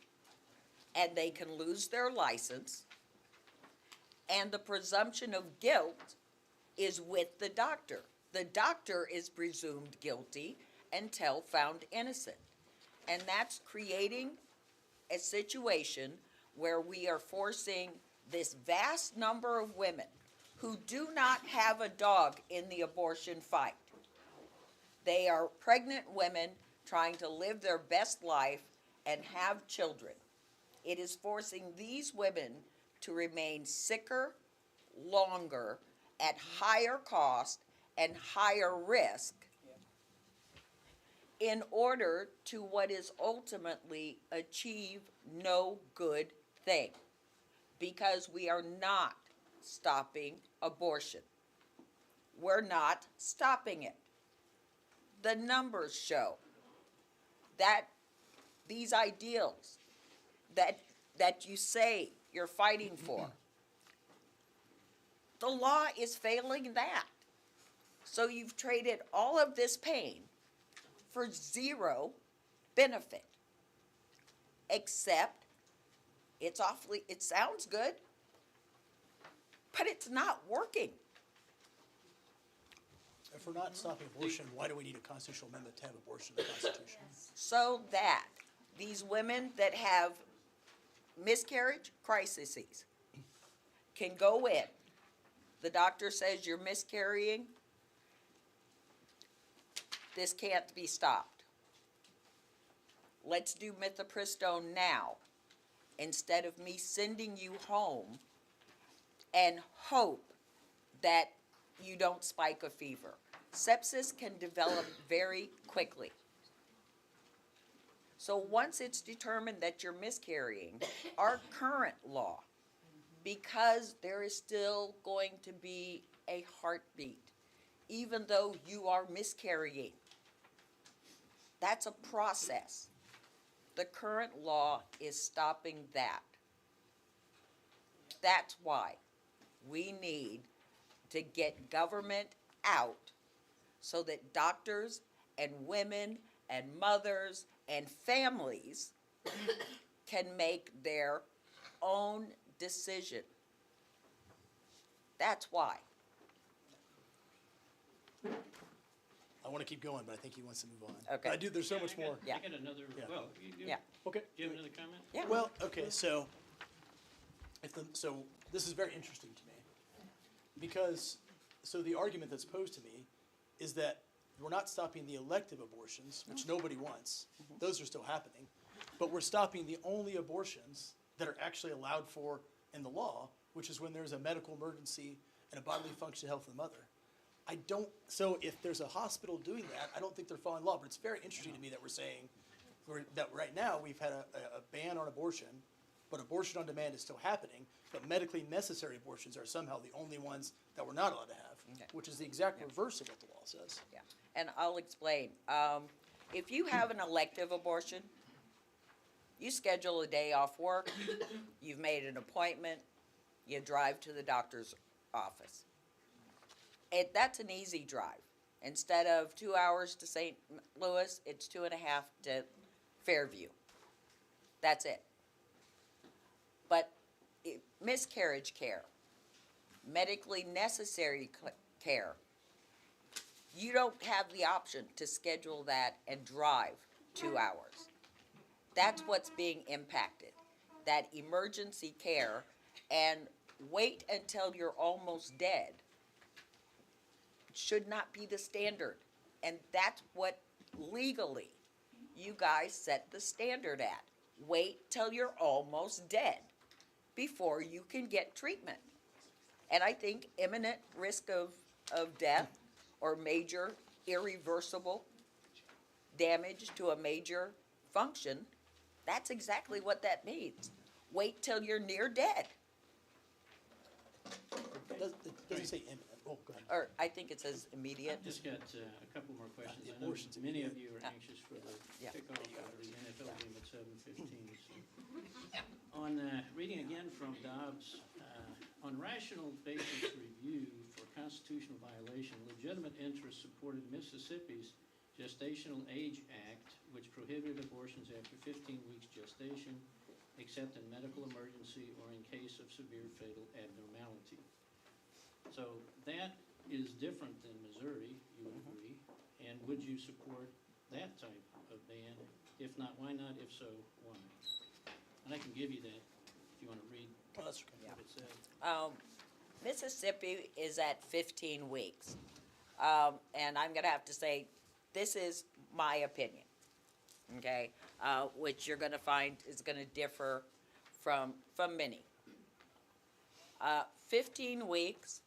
and they can lose their license, and the presumption of guilt is with the doctor. The doctor is presumed guilty until found innocent. And that's creating a situation where we are forcing this vast number of women who do not have a dog in the abortion fight. They are pregnant women trying to live their best life and have children. It is forcing these women to remain sicker, longer, at higher cost and higher risk in order to what is ultimately achieve no good thing, because we are not stopping abortion. We're not stopping it. The numbers show that these ideals that you say you're fighting for, the law is failing that. So you've traded all of this pain for zero benefit, except it sounds good, but it's not working. If we're not stopping abortion, why do we need a constitutional amendment to have abortion in the Constitution? So that these women that have miscarriage crises can go in. The doctor says you're miscarrying. This can't be stopped. Let's do mifepristone now instead of me sending you home and hope that you don't spike a fever. Sepsis can develop very quickly. So once it's determined that you're miscarrying, our current law, because there is still going to be a heartbeat, even though you are miscarrying, that's a process. The current law is stopping that. That's why we need to get government out so that doctors and women and mothers and families can make their own decision. That's why. I want to keep going, but I think he wants to move on. Okay. I do, there's so much more. Yeah. I got another, Yeah. well, Yeah. Okay. do you have another comment? Yeah. Well, okay, so, so this is very interesting to me. Because, so the argument that's posed to me is that we're not stopping the elective abortions, which nobody wants. Those are still happening. But we're stopping the only abortions that are actually allowed for in the law, which is when there's a medical emergency and a bodily function health of the mother. So if there's a hospital doing that, I don't think they're following law, but it's very interesting to me that we're saying that right now we've had a ban on abortion, but abortion on demand is still happening, but medically necessary abortions are somehow the only ones that we're not allowed to have, Okay. which is the exact reverse of what the law says. Yeah, and I'll explain. If you have an elective abortion, You schedule a day off work, you've made an appointment, you drive to the doctor's office. That's an easy drive. Instead of 2 hours to St. Louis, it's 2.5 to Fairview. That's it. But miscarriage care, medically necessary care, you don't have the option to schedule that and drive 2 hours. That's what's being impacted, that emergency care, and wait until you're almost dead should not be the standard. And that's what legally you guys set the standard at. Wait till you're almost dead before you can get treatment. And I think imminent risk of death or major irreversible damage to a major function, that's exactly what that means. Wait till you're near dead. It doesn't say imminent. Oh, go ahead. Or I think it says immediate. Just got a couple more questions. The I know abortion's many of immediate. you are anxious for the Yeah. kickoff of the NFL game at 7:15. On reading again from Dobbs, on rational basis review for constitutional violation, legitimate interest supported Mississippi's Gestational Age Act, which prohibited abortions after 15 weeks gestation, except in medical emergency or in case of severe fatal abnormality. So that is different than Missouri, you would agree, and would you support that type of ban? If not, why not? If so, why? And I can give you that if you want to read Oh, that's okay. what it said. Mississippi is at 15 weeks. And I'm gonna have to say, this is my opinion, okay? Which you're gonna find is gonna differ from many. 15 weeks,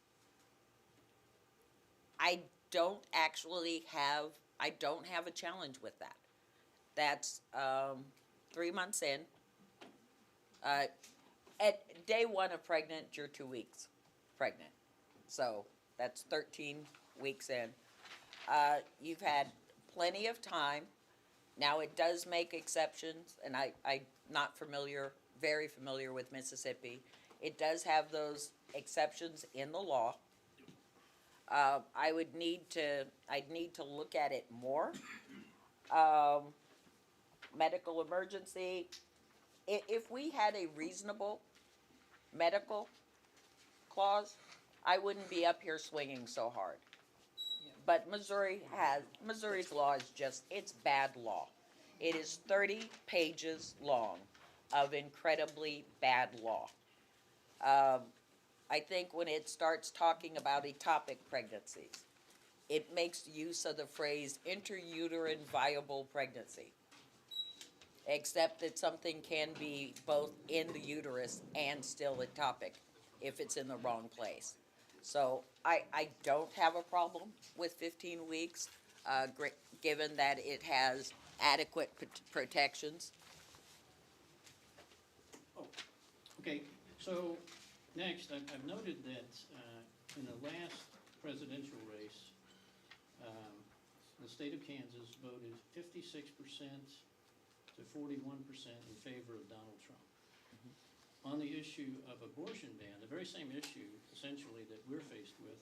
I don't have a challenge with that. That's 3 months in. At day one of pregnant, you're 2 weeks pregnant. So that's 13 weeks in. You've had plenty of time. Now, it does make exceptions, and I'm not very familiar with Mississippi. It does have those exceptions in the law. I'd need to look at it more. Medical emergency, if we had a reasonable medical clause, I wouldn't be up here swinging so hard. But Missouri's law is it's bad law. It is 30 pages long of incredibly bad law. I think when it starts talking about ectopic pregnancies, it makes use of the phrase intrauterine viable pregnancy. Except that something can be both in the uterus and still ectopic if it's in the wrong place. So I don't have a problem with 15 weeks, given that it has adequate protections. Oh, okay, so next, I've noted that in the last presidential race, the state of Kansas voted 56% to 41% in favor of Donald Trump. On the issue of abortion ban, the very same issue essentially that we're faced with,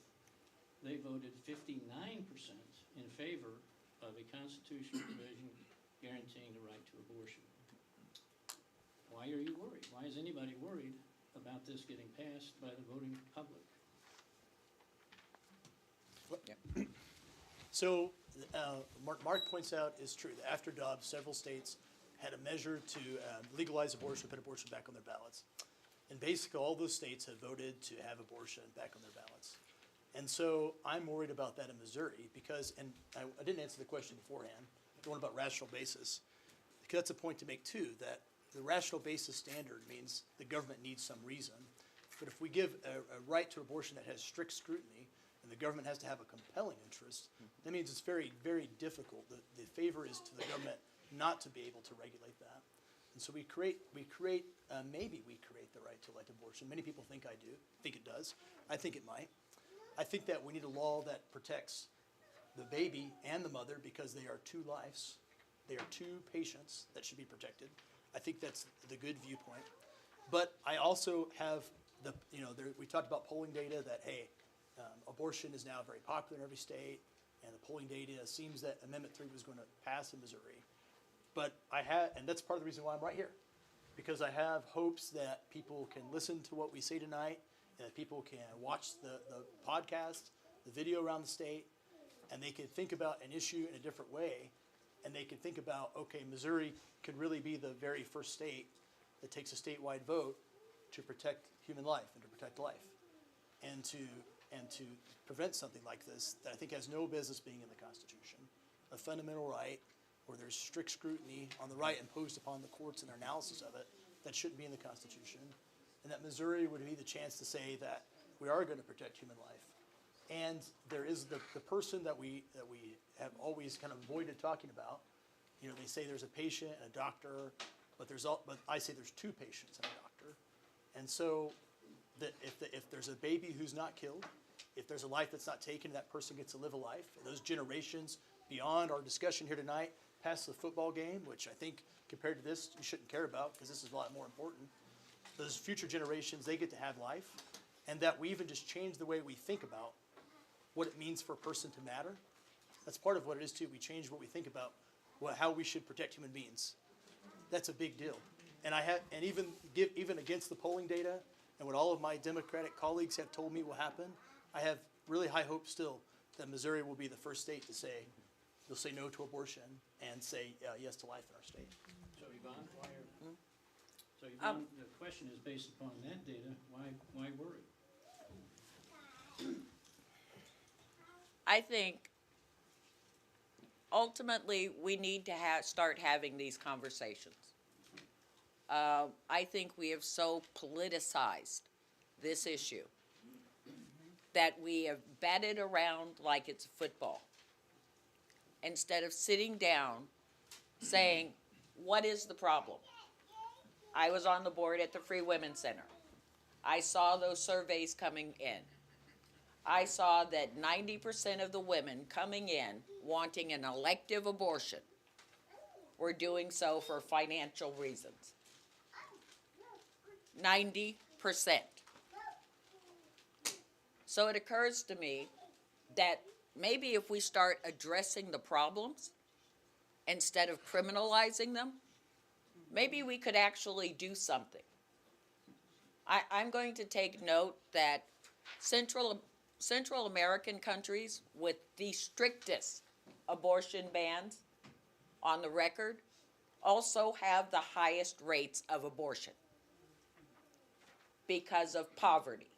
they voted 59% in favor of a constitutional provision guaranteeing the right to abortion. Why are you worried? Why is anybody worried about this getting passed by the voting public? So, Mark points out is true, that after Dobbs, several states had a measure to legalize abortion, put abortion back on their ballots. And basically, all those states have voted to have abortion back on their ballots. And so I'm worried about that in Missouri because, and I didn't answer the question beforehand, the one about rational basis. Because that's a point to make too, that the rational basis standard means the government needs some reason. But if we give a right to abortion that has strict scrutiny, and the government has to have a compelling interest, that means it's very, very difficult. The favor is to the government not to be able to regulate that. And so maybe we create the right to elect abortion. Many people think it does. I think it might. I think that we need a law that protects the baby and the mother because they are two lives. They are two patients that should be protected. I think that's the good viewpoint. But I also have we talked about polling data that, hey, abortion is now very popular in every state, and the polling data seems that Amendment 3 was going to pass in Missouri. But and that's part of the reason why I'm right here, because I have hopes that people can listen to what we say tonight, and that people can watch the podcast, the video around the state, and they can think about an issue in a different way, and they can think about, okay, Missouri could really be the very first state that takes a statewide vote to protect human life and to protect life, and to prevent something like this that I think has no business being in the Constitution, a fundamental right where there's strict scrutiny on the right imposed upon the courts and their analysis of it that shouldn't be in the Constitution, and that Missouri would be the chance to say that we are going to protect human life. And there is the person that we have always kind of avoided talking about. You know, they say there's a patient and a doctor, but I say there's two patients and a doctor. And so that if there's a baby who's not killed, if there's a life that's not taken, that person gets to live a life. And those generations beyond our discussion here tonight, past the football game, which I think compared to this you shouldn't care about because this is a lot more important. Those future generations, they get to have life, and that we even just change the way we think about what it means for a person to matter. That's part of what it is too. We change what we think about how we should protect human beings. That's a big deal. And even against the polling data and what all of my Democratic colleagues have told me will happen, I have really high hopes still that Missouri will be the first state to say they'll say no to abortion and say yes to life in our state. So Yvonne, the question is based upon that data, why worry? I think ultimately we need to start having these conversations. I think we have so politicized this issue that we have batted around like it's football instead of sitting down saying, what is the problem? I was on the board at the Free Women's Center. I saw those surveys coming in. I saw that 90% of the women coming in wanting an elective abortion were doing so for financial reasons. 90%. So it occurs to me that maybe if we start addressing the problems instead of criminalizing them, maybe we could actually do something. I'm going to take note that Central American countries with the strictest abortion bans on the record also have the highest rates of abortion because of poverty.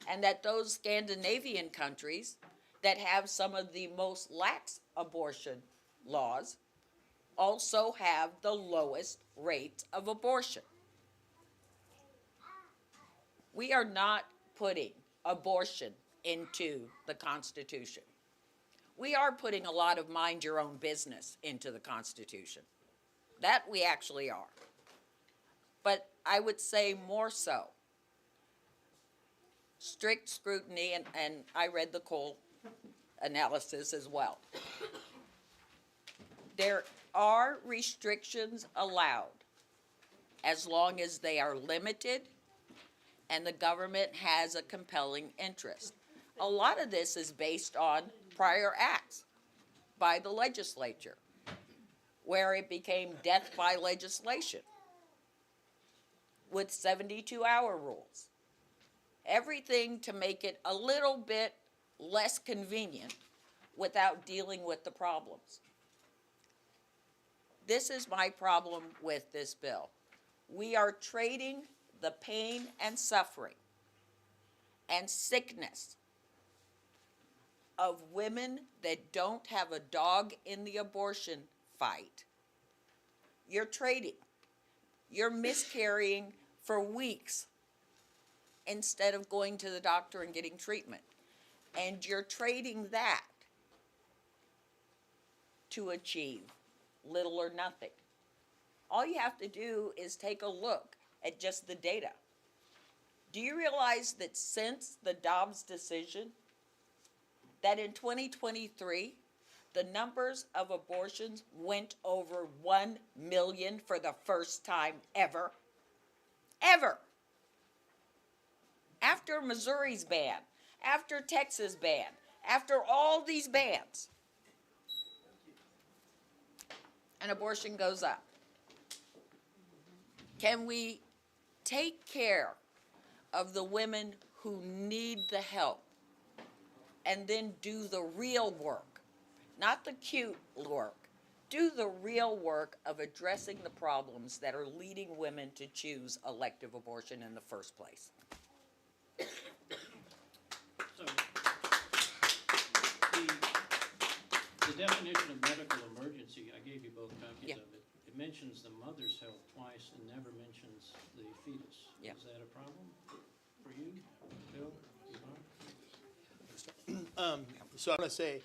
And that those Scandinavian countries that have some of the most lax abortion laws also have the lowest rates of abortion. We are not putting abortion into the Constitution. We are putting a lot of mind your own business into the Constitution. That we actually are. But I would say more so. Strict scrutiny, and I read the Cole analysis as well. There are restrictions allowed as long as they are limited and the government has a compelling interest. A lot of this is based on prior acts by the legislature, where it became death by legislation with 72-hour rules. Everything to make it a little bit less convenient without dealing with the problems. This is my problem with this bill. We are trading the pain and suffering and sickness of women that don't have a dog in the abortion fight. You're trading. You're miscarrying for weeks instead of going to the doctor and getting treatment. And you're trading that to achieve little or nothing. All you have to do is take a look at just the data. Do you realize that since the Dobbs decision, that in 2023, the numbers of abortions went over 1 million for the first time ever. Ever. After Missouri's ban, after Texas ban, after all these bans, and abortion goes up. Can we take care of the women who need the help and then do the real work, not the cute work, do the real work of addressing the problems that are leading women to choose elective abortion in the first place? So, the definition of medical emergency, I gave you both copies Yeah. of it. It mentions the mother's health twice and never mentions the fetus. Yeah. Is that a problem for you, Bill? Yvonne? So I want to say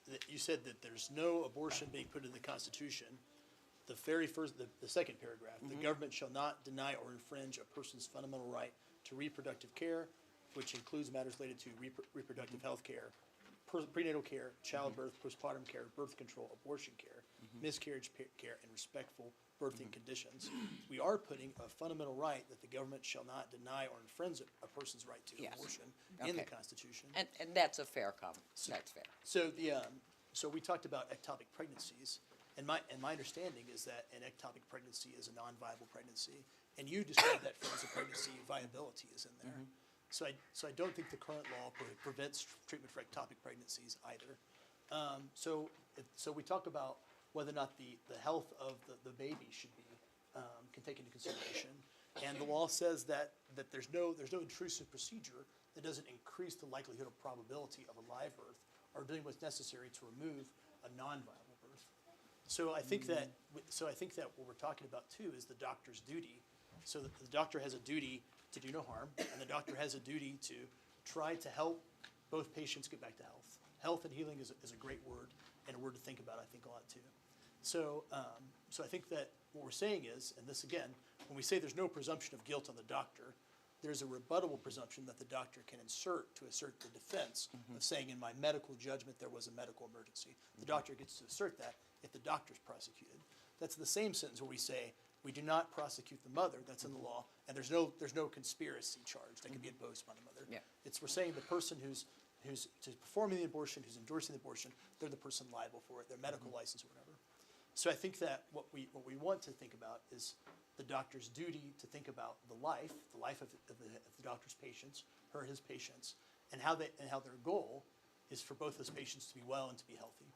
that you said that there's no abortion being put in the Constitution. The very first, the second paragraph, the government shall not deny or infringe a person's fundamental right to reproductive care, which includes matters related to reproductive health care, prenatal care, childbirth, postpartum care, birth control, abortion care, miscarriage care, and respectful birthing conditions. We are putting a fundamental right that the government shall not deny or infringe a person's right to Yes. abortion in the Okay. Constitution. And that's a fair comment. That's fair. So so we talked about ectopic pregnancies, and my understanding is that an ectopic pregnancy is a non-viable pregnancy, and you described that as a pregnancy viability is in there. So I don't think the current law prevents treatment for ectopic pregnancies either. So we talk about whether or not the health of the baby should be can take into consideration, and the law says that there's no intrusive procedure that doesn't increase the likelihood or probability of a live birth or doing what's necessary to remove a non-viable birth. So I think that what we're talking about too is the doctor's duty. So the doctor has a duty to do no harm, and the doctor has a duty to try to help both patients get back to health. Health and healing is a great word, and a word to think about, I think, a lot too. So I think that what we're saying is, and this again, when we say there's no presumption of guilt on the doctor, there's a rebuttable presumption that the doctor can insert to assert the defense of saying, in my medical judgment, there was a medical emergency. The doctor gets to assert that if the doctor's prosecuted. That's the same sentence where we say, we do not prosecute the mother, that's in the law, and there's no conspiracy charge that can be imposed upon the mother. Yeah. We're saying the person who's performing the abortion, who's endorsing the abortion, they're the person liable for it, their medical license or whatever. So I think that what we want to think about is the doctor's duty to think about the life of the doctor's patients, his patients, and how their goal is for both those patients to be well and to be healthy.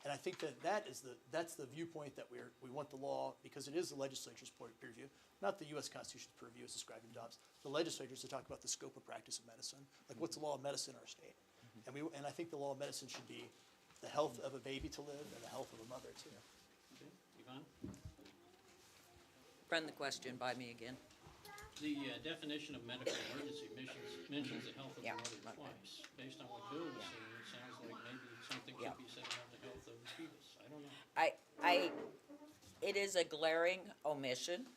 And I think that's the viewpoint that we want the law, because it is the legislature's peer review, not the U.S. Constitution's peer review as described in Dobbs. The legislatures to talk about the scope of practice of medicine, like what's the law of medicine in our state, and I think the law of medicine should be the health of a baby to live and the health of a mother too. Okay, Yvonne? Run the question by me again. The definition of medical emergency mentions the health of the Yeah. mother twice. Based on what Bill was saying, it sounds like maybe something Yeah. should be said about the health of the fetus. I don't know. It is a glaring omission,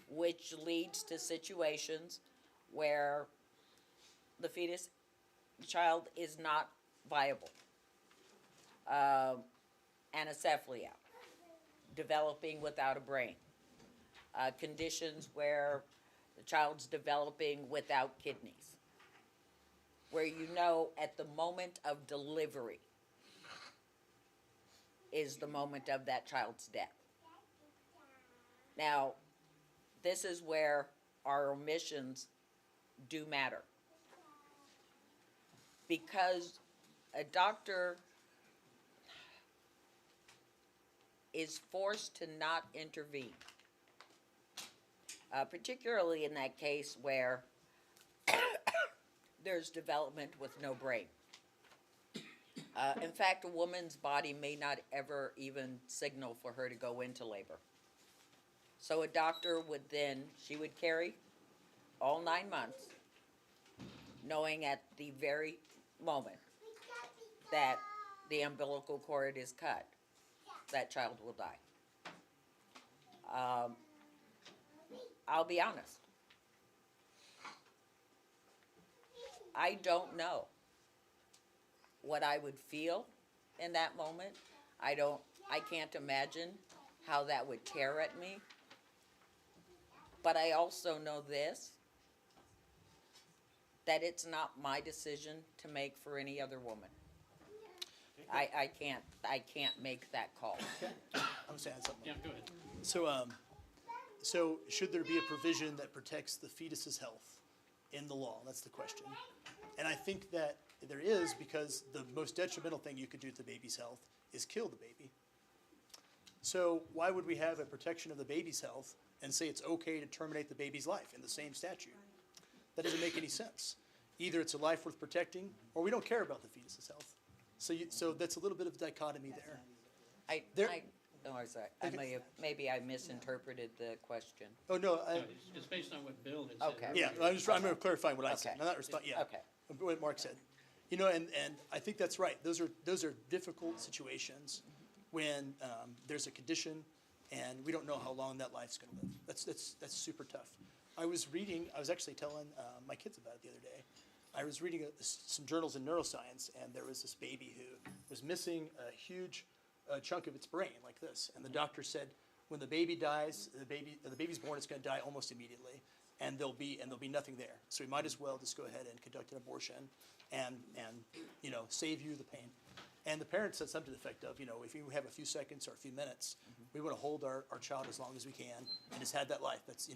which leads to situations where the fetus, child is not viable. Anencephalia, developing without a brain. Conditions where the child's developing without kidneys. Where you know at the moment of delivery is the moment of that child's death. Now, this is where our omissions do matter. Because a doctor is forced to not intervene, particularly in that case where there's development with no brain. In fact, a woman's body may not ever even signal for her to go into labor. So a doctor would then, she would carry all 9 months, knowing at the very moment that the umbilical cord is cut, that child will die. I'll be honest. I don't know what I would feel in that moment. I can't imagine how that would tear at me. But I also know this, that it's not my decision to make for any other woman. I can't make that call. I'm saying something. Yeah, go ahead. So should there be a provision that protects the fetus's health in the law? That's the question. And I think that there is, because the most detrimental thing you could do to the baby's health is kill the baby. So why would we have a protection of the baby's health and say it's okay to terminate the baby's life in the same statute? That doesn't make any sense. Either it's a life worth protecting, or we don't care about the fetus's health. So that's a little bit of dichotomy there. I'm sorry. Maybe I misinterpreted the question. Oh, no, No, it's based on what Bill had said. Okay. yeah, I'm clarifying what I said. Okay. No, not respond, yeah. Okay. What Mark said. You know, and I think that's right. Those are difficult situations when there's a condition and we don't know how long that life's gonna live. That's super tough. I was actually telling my kids about it the other day. I was reading some journals in neuroscience, and there was this baby who was missing a huge chunk of its brain, like this. And the doctor said, when the baby dies, the baby's born, it's going to die almost immediately, and there'll be nothing there. So we might as well just go ahead and conduct an abortion, and save you the pain. And the parents said something to the effect of, if you have a few seconds or a few minutes, we want to hold our child as long as we can, and just had that life. That's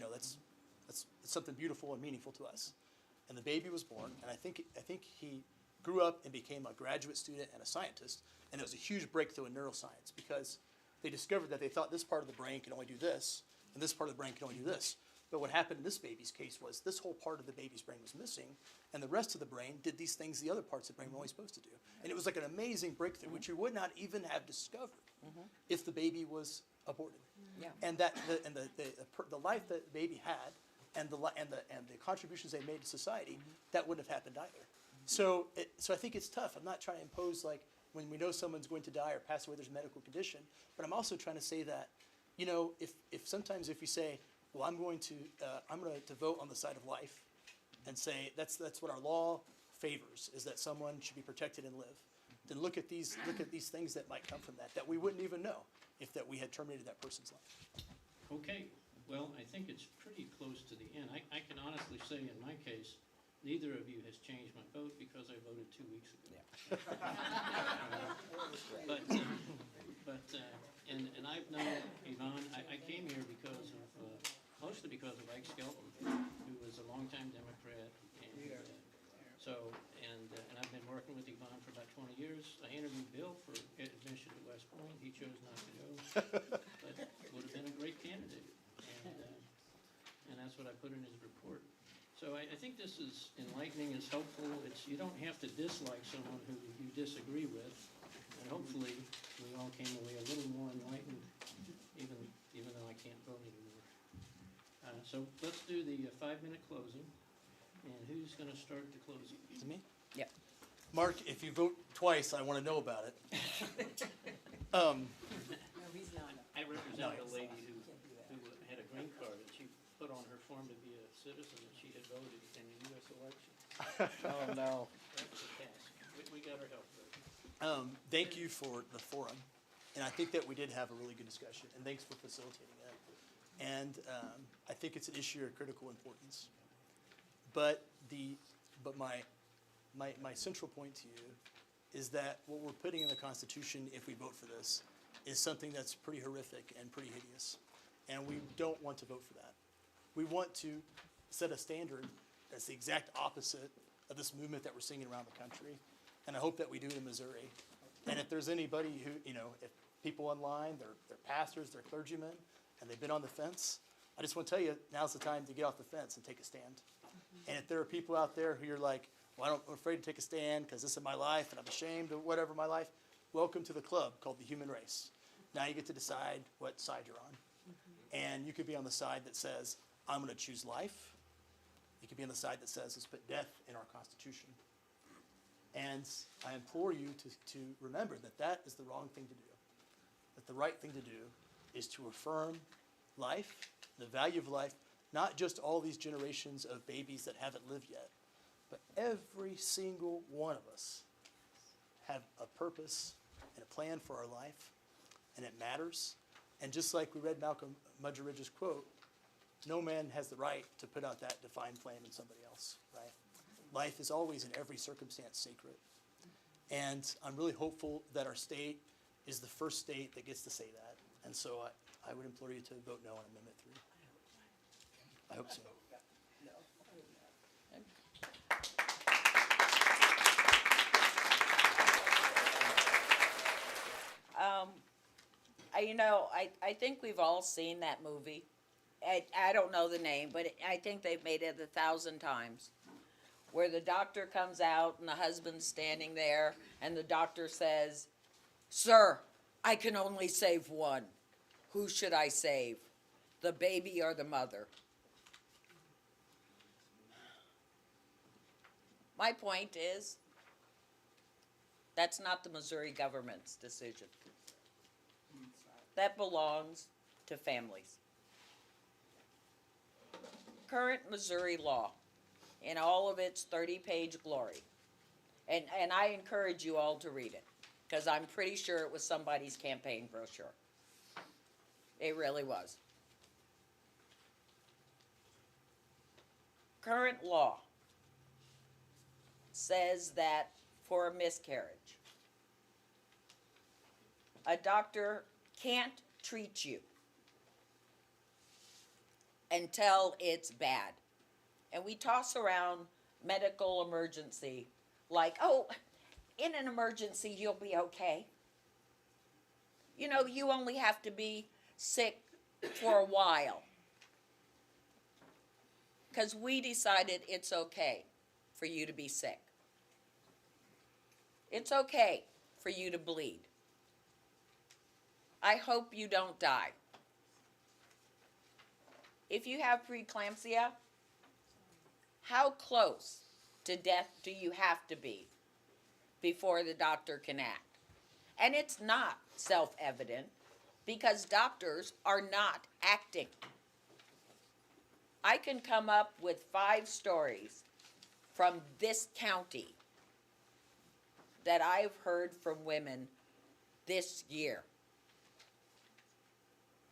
something beautiful and meaningful to us. And the baby was born, and I think he grew up and became a graduate student and a scientist, and it was a huge breakthrough in neuroscience because they discovered that they thought this part of the brain can only do this, and this part of the brain can only do this. But what happened in this baby's case was this whole part of the baby's brain was missing, and the rest of the brain did these things the other parts of the brain were only supposed to do. And it was like an amazing breakthrough, which you would not even have discovered if the baby was aborted. Yeah. And the life that the baby had, and the contributions they made to society, that wouldn't have happened either. So I think it's tough. I'm not trying to impose, like, when we know someone's going to die or pass away, there's a medical condition. But I'm also trying to say that, if sometimes if you say, well, I'm going to vote on the side of life, and say that's what our law favors, is that someone should be protected and live. Then look at these things that might come from that we wouldn't even know if that we had terminated that person's life. Okay, well, I think it's pretty close to the end. I can honestly say in my case, neither of you has changed my vote because I voted 2 weeks ago. Yeah. And I've known Yvonne, I came here mostly because of Ike Skelton, who was a longtime Democrat. And I've been working with Yvonne for about 20 years. I interviewed Bill for admission to West Point. He chose not to go, but would have been a great candidate. And that's what I put in his report. So I think this is enlightening, is helpful. You don't have to dislike someone who you disagree with. And hopefully, we all came away a little more enlightened, even though I can't vote anymore. So let's do the 5-minute closing. And who's going to start the closing? To me? Yeah. Mark, if you vote twice, I want to know about it. I represent a lady who had a green card, and she put on her form to be a citizen that she had voted in the U.S. election. Oh, no. That's a task. We got her help there. Thank you for the forum, and I think that we did have a really good discussion, and thanks for facilitating it. And I think it's an issue of critical importance. But my central point to you is that what we're putting in the Constitution, if we vote for this, is something that's pretty horrific and pretty hideous. And we don't want to vote for that. We want to set a standard that's the exact opposite of this movement that we're seeing around the country. And I hope that we do it in Missouri. And if there's anybody who, if people online, they're pastors, they're clergymen, and they've been on the fence, I just want to tell you, now's the time to get off the fence and take a stand. And if there are people out there who you're like, well, I'm afraid to take a stand because this is my life and I'm ashamed of whatever my life, welcome to the club called the human race. Now you get to decide what side you're on. And you could be on the side that says, I'm going to choose life. You could be on the side that says, let's put death in our Constitution. And I implore you to remember that that is the wrong thing to do. That the right thing to do is to affirm life, the value of life, not just all these generations of babies that haven't lived yet, but every single one of us have a purpose and a plan for our life, and it matters. And just like we read Malcolm Muggeridge's quote, no man has the right to put out that defined flame in somebody else, right? Life is always in every circumstance sacred. And I'm really hopeful that our state is the first state that gets to say that. And so I would implore you to vote no on Amendment 3. I hope so. I think we've all seen that movie. I don't know the name, but I think they've made it 1,000 times. Where the doctor comes out and the husband's standing there and the doctor says, "Sir, I can only save one. Who should I save? The baby or the mother?" My point is, that's not the Missouri government's decision. That belongs to families. Current Missouri law, in all of its 30-page glory, and I encourage you all to read it, because I'm pretty sure it was somebody's campaign brochure. It really was. Current law says that for a miscarriage, a doctor can't treat you until it's bad. And we toss around medical emergency like, oh, in an emergency, you'll be okay. You know, you only have to be sick for a while. Because we decided it's okay for you to be sick. It's okay for you to bleed. I hope you don't die. If you have preeclampsia, how close to death do you have to be before the doctor can act? And it's not self-evident because doctors are not acting. I can come up with 5 stories from this county that I've heard from women this year.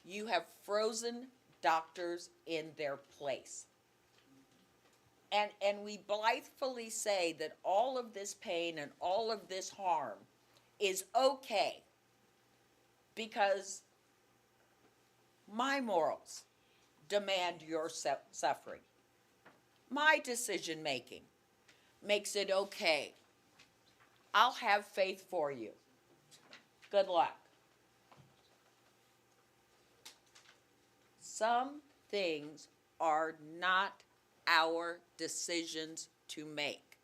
You have frozen doctors in their place. And we blithely say that all of this pain and all of this harm is okay because my morals demand your suffering. My decision making makes it okay. I'll have faith for you. Good luck. Some things are not our decisions to make.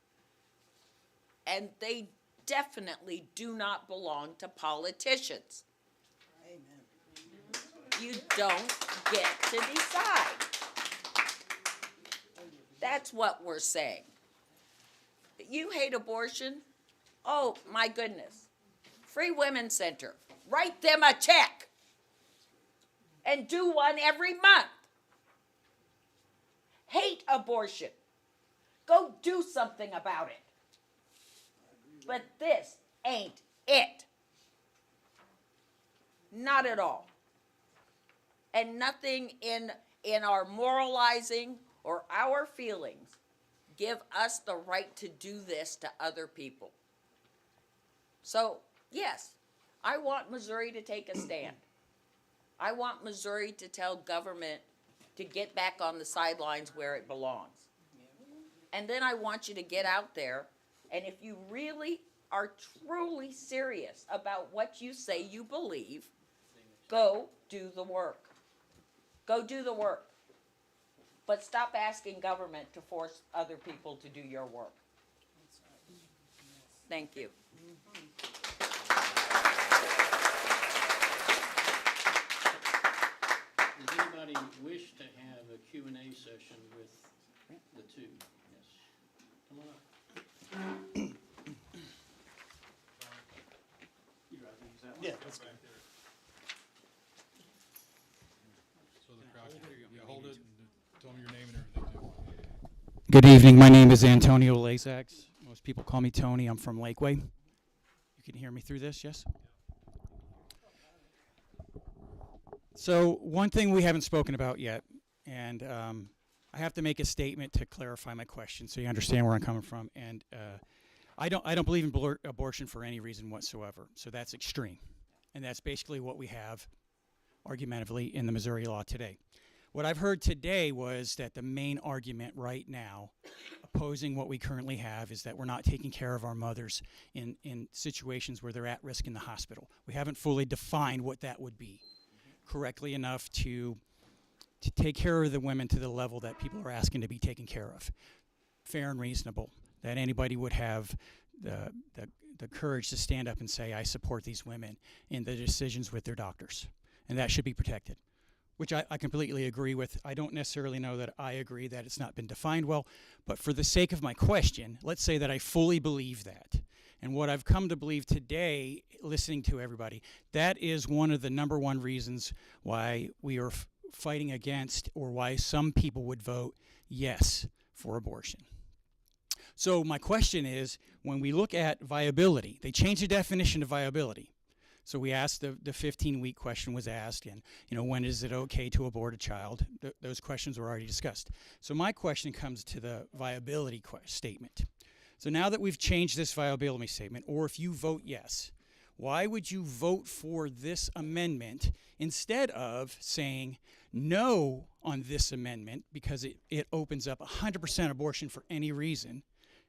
And they definitely do not belong to politicians. Amen. You don't get to decide. That's what we're saying. You hate abortion? Oh, my goodness. Free Women's Center. Write them a check. And do one every month. Hate abortion. Go do something about it. But this ain't it. Not at all. And nothing in our moralizing or our feelings give us the right to do this to other people. So, yes, I want Missouri to take a stand. I want Missouri to tell government to get back on the sidelines where it belongs. And then I want you to get out there, and if you really are truly serious about what you say you believe, go do the work. Go do the work. But stop asking government to force other people to do your work. Thank you. Does anybody wish to have a Q&A session with the two? Yes. Come on up. You'd rather use that one? Yeah, that's good. So the crowd can hear you. Yeah, hold it and tell them your name and everything too. Good evening. My name is Antonio Lazax. Most people call me Tony. I'm from Lakeway. can hear me through this, yes? So one thing we haven't spoken about yet, and I have to make a statement to clarify my question so you understand where I'm coming from. And I don't believe in abortion for any reason whatsoever. So that's extreme. And that's basically what we have argumentatively in the Missouri law today. What I've heard today was that the main argument right now opposing what we currently have is that we're not taking care of our mothers in situations where they're at risk in the hospital. We haven't fully defined what that would be correctly enough to take care of the women to the level that people are asking to be taken care of. Fair and reasonable, that anybody would have the courage to stand up and say, I support these women in the decisions with their doctors. And that should be protected, which I completely agree with. I don't necessarily know that I agree that it's not been defined well, but for the sake of my question, let's say that I fully believe that. And what I've come to believe today, listening to everybody, that is one of the number one reasons why we are fighting against, or why some people would vote yes for abortion. So my question is, when we look at viability, they changed the definition of viability. So we asked, the 15-week question was asked, and when is it okay to abort a child? Those questions were already discussed. So my question comes to the viability statement. So now that we've changed this viability statement, or if you vote yes, why would you vote for this amendment instead of saying no on this amendment because it opens up 100% abortion for any reason?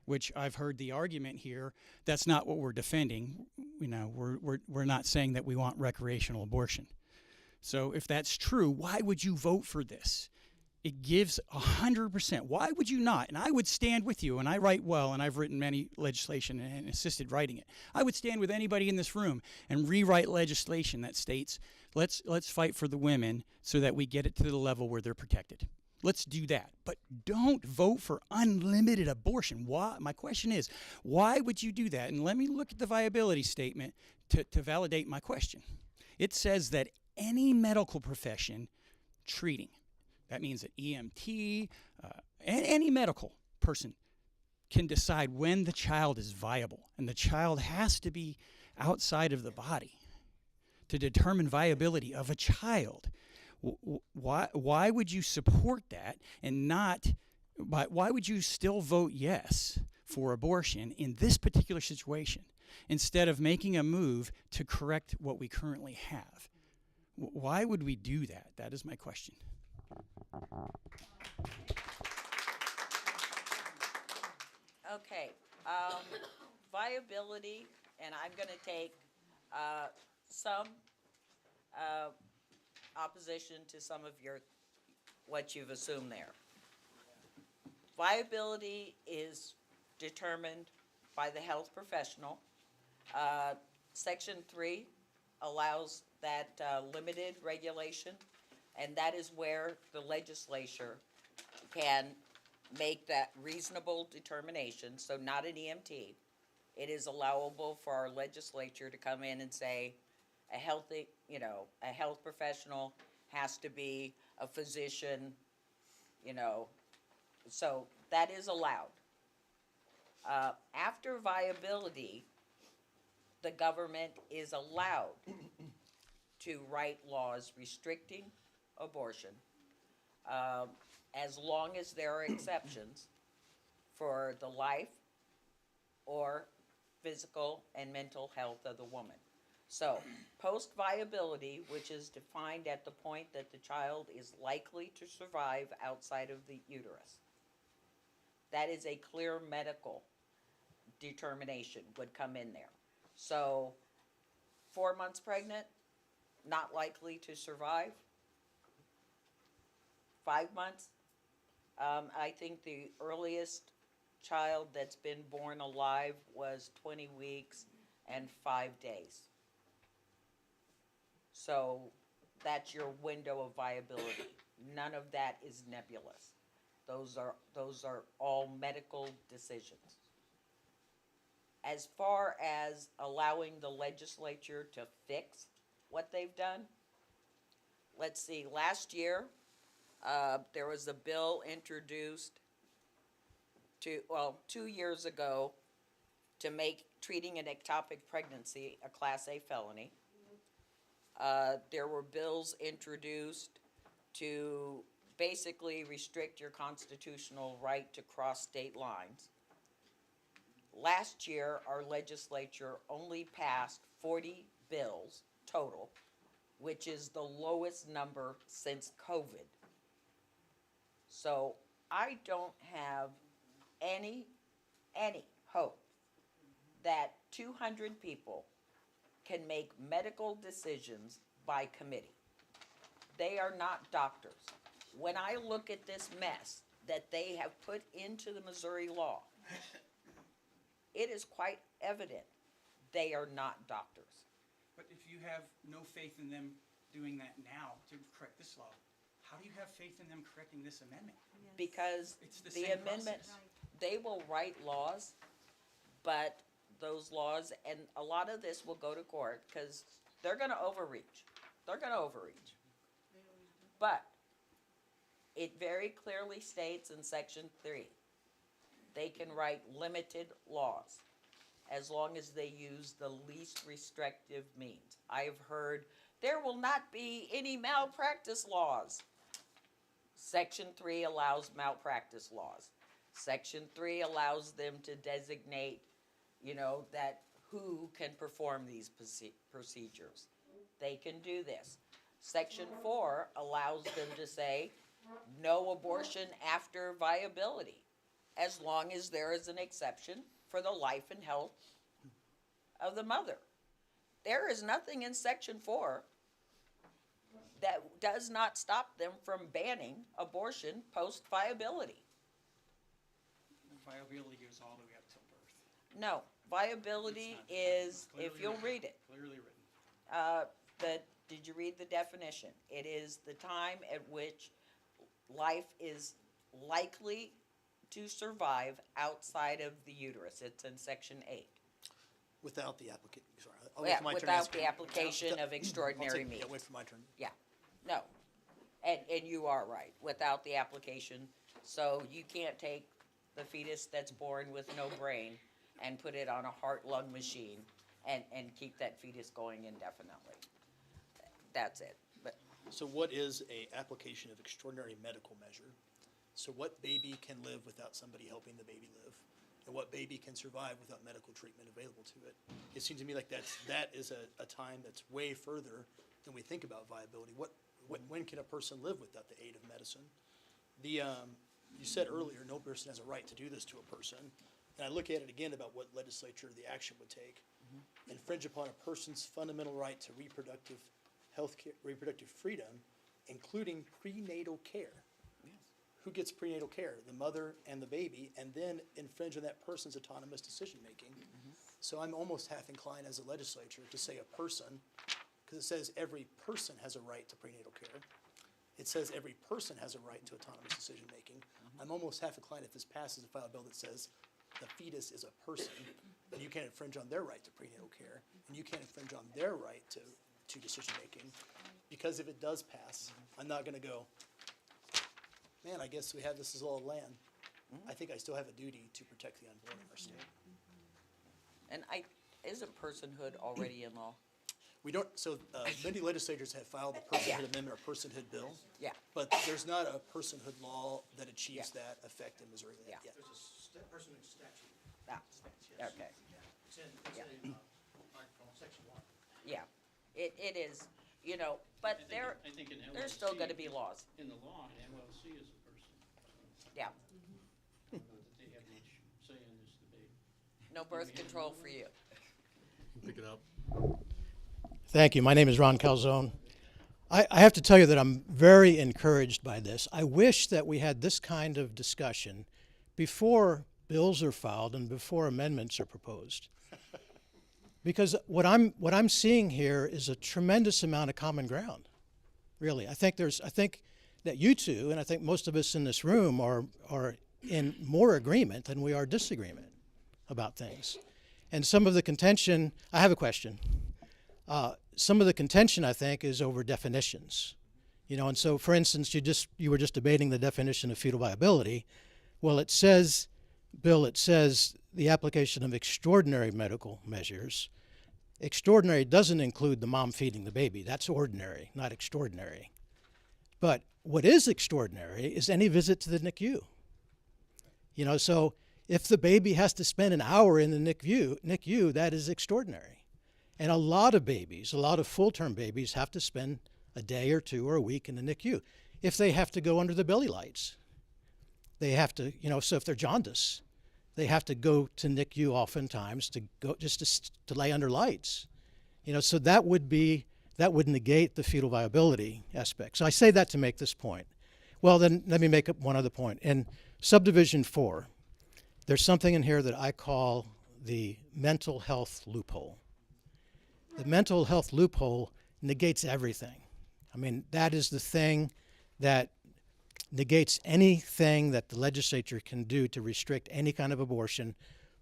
Which I've heard the argument here, that's not what we're defending. We're not saying that we want recreational abortion. So if that's true, why would you vote for this? It gives 100%. Why would you not? And I would stand with you, and I write well, and I've written many legislation and assisted writing it. I would stand with anybody in this room and rewrite legislation that states, let's fight for the women so that we get it to the level where they're protected. Let's do that. But don't vote for unlimited abortion. Why? My question is, why would you do that? And let me look at the viability statement to validate my question. It says that any medical profession treating, that means an EMT, any medical person can decide when the child is viable. And the child has to be outside of the body to determine viability of a child. Why would you support that and not, why would you still vote yes for abortion in this particular situation instead of making a move to correct what we currently have? Why would we do that? That is my question. Okay, viability, and I'm going to take some opposition to some of what you've assumed there. Viability is determined by the health professional. Section 3 allows that limited regulation, and that is where the legislature can make that reasonable determination, so not an EMT. It is allowable for our legislature to come in and say a health professional has to be a physician, so that is allowed. After viability, the government is allowed to write laws restricting abortion, as long as there are exceptions for the life or physical and mental health of the woman. So, post-viability, which is defined at the point that the child is likely to survive outside of the uterus, that is a clear medical determination would come in there. So, 4 months pregnant, not likely to survive. 5 months, I think the earliest child that's been born alive was 20 weeks and 5 days. So that's your window of viability. None of that is nebulous. Those are all medical decisions. As far as allowing the legislature to fix what they've done, let's see, last year, there was a bill introduced 2 years ago to make treating an ectopic pregnancy a Class A felony. There were bills introduced to basically restrict your constitutional right to cross state lines. Last year, our legislature only passed 40 bills total, which is the lowest number since COVID. So I don't have any hope that 200 people can make medical decisions by committee. They are not doctors. When I look at this mess that they have put into the Missouri law, it is quite evident they are not doctors. But if you have no faith in them doing that now to correct this law, how do you have faith in them correcting this amendment? Because It's the the same amendment, process. they will write laws, but those laws, and a lot of this will go to court, because they're gonna overreach. They're gonna overreach. But it very clearly states in section 3, they can write limited laws as long as they use the least restrictive means. I have heard there will not be any malpractice laws. Section 3 allows malpractice laws. Section 3 allows them to designate, that who can perform these procedures. They can do this. Section 4 allows them to say no abortion after viability, as long as there is an exception for the life and health of the mother. There is nothing in Section 4 that does not stop them from banning abortion post-viability. Viability goes all the way up till birth. No, viability is, if you'll read it, Clearly written. did you read the definition? It is the time at which life is likely to survive outside of the uterus. It's in section 8. Without the application, sorry. I'll wait Yeah, for my turn to without ask the you. application of I'll extraordinary take- means. Yeah, wait for my turn. Yeah, no. And you are right, without the application. So you can't take the fetus that's born with no brain and put it on a heart-lung machine and keep that fetus going indefinitely. That's it. But So what is a application of extraordinary medical measure? So what baby can live without somebody helping the baby live? And what baby can survive without medical treatment available to it? It seems to me like that is a time that's way further than we think about viability. When can a person live without the aid of medicine? You said earlier, no person has a right to do this to a person. And I look at it again about what legislature the action would take. Infringe upon a person's fundamental right to reproductive freedom, including prenatal care. Who gets prenatal care? The mother and the baby, and then infringe on that person's autonomous decision-making. So I'm almost half inclined as a legislature to say a person, because it says every person has a right to prenatal care. It says every person has a right to autonomous decision-making. I'm almost half inclined if this passes to file a bill that says the fetus is a person, and you can't infringe on their right to prenatal care, and you can't infringe on their right to decision-making. Because if it does pass, I'm not gonna go, man, I guess we have this as law of land. I think I still have a duty to protect the unborn in our state. And isn't personhood already in law? We don't, so many legislators have filed a personhood amendment or personhood bill, Yeah, but there's not a personhood law that achieves Yeah. that effect in Missouri yet. Yeah. There's a personhood statute. ah, Yes. okay, It's in, Yeah. Article, section 1. yeah. It is, but I think in there's still LLC gonna be laws, In the law, an LLC is a person. yeah. I don't know that they have much say in this debate. No birth control for you. Pick it up. Thank you. My name is Ron Calzone. I have to tell you that I'm very encouraged by this. I wish that we had this kind of discussion before bills are filed and before amendments are proposed. Because what I'm seeing here is a tremendous amount of common ground. Really, I think that you two, and I think most of us in this room are in more agreement than we are disagreement about things. And some of the contention, I have a question. Some of the contention, I think, is over definitions. And so, for instance, you were just debating the definition of fetal viability. Well, it says the application of extraordinary medical measures. Extraordinary doesn't include the mom feeding the baby. That's ordinary, not extraordinary. But what is extraordinary is any visit to the NICU. You know, so if the baby has to spend an hour in the NICU, that is extraordinary. And a lot of babies, a lot of full-term babies have to spend a day or two or a week in the NICU. If they have to go under the belly lights, they have to, you know, so if they're jaundice, they have to go to NICU oftentimes to go just to lay under lights. You know, so that would negate the fetal viability aspect. So I say that to make this point. Well, then let me make up one other point. In subdivision 4, there's something in here that I call the mental health loophole. The mental health loophole negates everything. I mean, that is the thing that negates anything that the legislature can do to restrict any kind of abortion,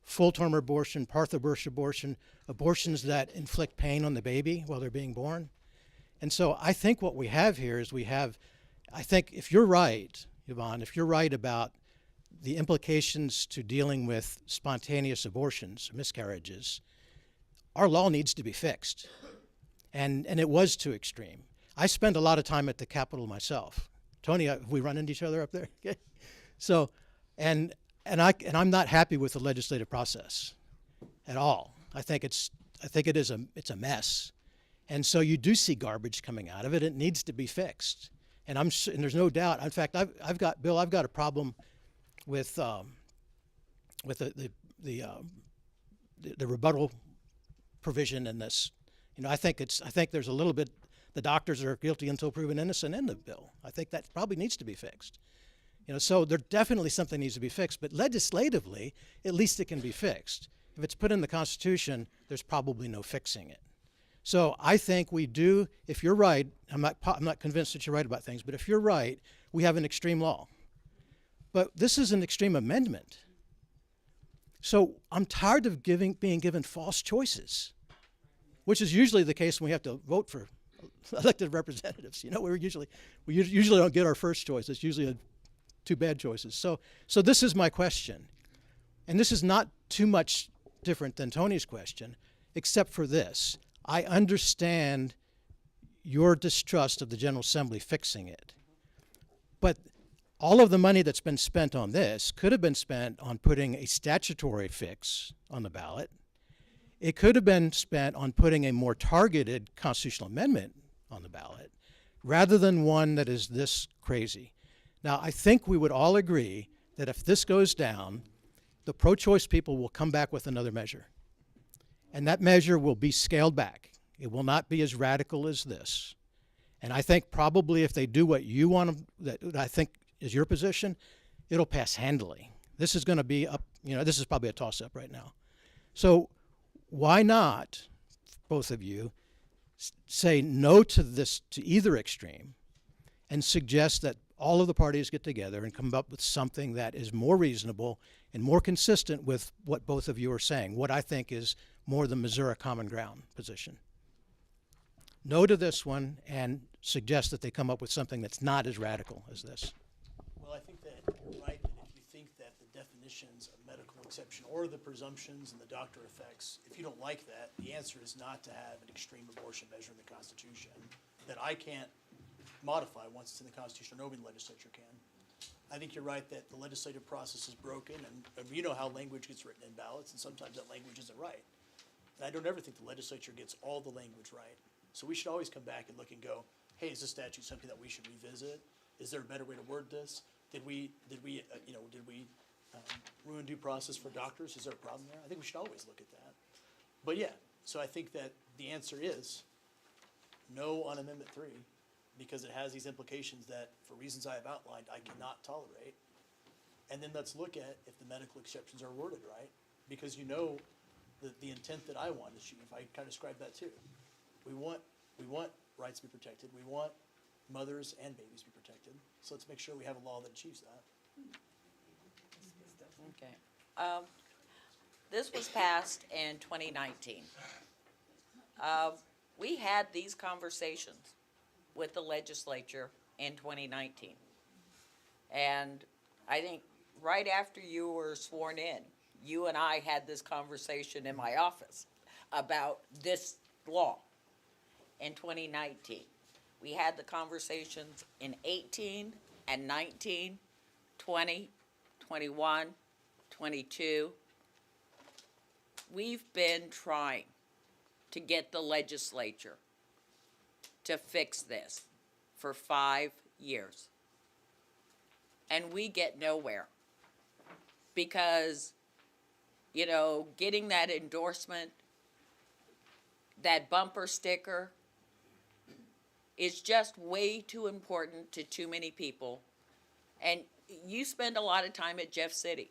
full-term abortion, parth abortion, abortions that inflict pain on the baby while they're being born. And so I think what we have here is I think if you're right, Yvonne, if you're right about the implications to dealing with spontaneous abortions, miscarriages, our law needs to be fixed. And it was too extreme. I spend a lot of time at the Capitol myself. Tony, we run into each other up there. Okay. So, and I'm not happy with the legislative process at all. I think it's a mess. And so you do see garbage coming out of it. It needs to be fixed. And there's no doubt. In fact, I've got a problem with the rebuttal provision in this. You know, I think there's a little bit. The doctors are guilty until proven innocent in the bill. I think that probably needs to be fixed. You know, so there definitely something needs to be fixed. But legislatively, at least it can be fixed. If it's put in the Constitution, there's probably no fixing it. So I think we do. If you're right, I'm not convinced that you're right about things. But if you're right, we have an extreme law. But this is an extreme amendment. So I'm tired of being given false choices, which is usually the case when we have to vote for elected representatives. You know, we usually don't get our first choice. It's usually two bad choices. So this is my question, and this is not too much different than Tony's question, except for this: I understand your distrust of the General Assembly fixing it, but all of the money that's been spent on this could have been spent on putting a statutory fix on the ballot. It could have been spent on putting a more targeted constitutional amendment on the ballot, rather than one that is this crazy. Now, I think we would all agree that if this goes down, the pro-choice people will come back with another measure. And that measure will be scaled back. It will not be as radical as this. And I think probably if they do what you want, that I think is your position, it'll pass handily. This is going to be up, you know, this is probably a toss-up right now. So why not, both of you, say no to this, to either extreme, and suggest that all of the parties get together and come up with something that is more reasonable and more consistent with what both of you are saying, what I think is more the Missouri common ground position. No to this one, and suggest that they come up with something that's not as radical as this. Well, I think that you're right, that if you think that the definitions of medical exception or the presumptions and the doctor effects, if you don't like that, the answer is not to have an extreme abortion measure in the Constitution that I can't modify once it's in the Constitution, or nobody in the legislature can. I think you're right that the legislative process is broken, and you know how language gets written in ballots, and sometimes that language isn't right. And I don't ever think the legislature gets all the language right. So we should always come back and look and go, hey, is this statute something that we should revisit? Is there a better way to word this? Did we ruin due process for doctors? Is there a problem there? I think we should always look at that. But yeah, so I think that the answer is no on Amendment 3, because it has these implications that, for reasons I have outlined, I cannot tolerate. And then let's look at if the medical exceptions are worded right, because you know the intent that I want to achieve. I kind of described that too. We want rights to be protected. We want mothers and babies to be protected. So let's make sure we have a law that achieves that. Okay. This was passed in 2019. We had these conversations with the legislature in 2019. And I think right after you were sworn in, you and I had this conversation in my office about this law in 2019. We had the conversations in 18 and 19, 20, 21, 22. We've been trying to get the legislature to fix this for 5 years. And we get nowhere. Because, you know, getting that endorsement, that bumper sticker, is just way too important to too many people. And you spend a lot of time at Jeff City.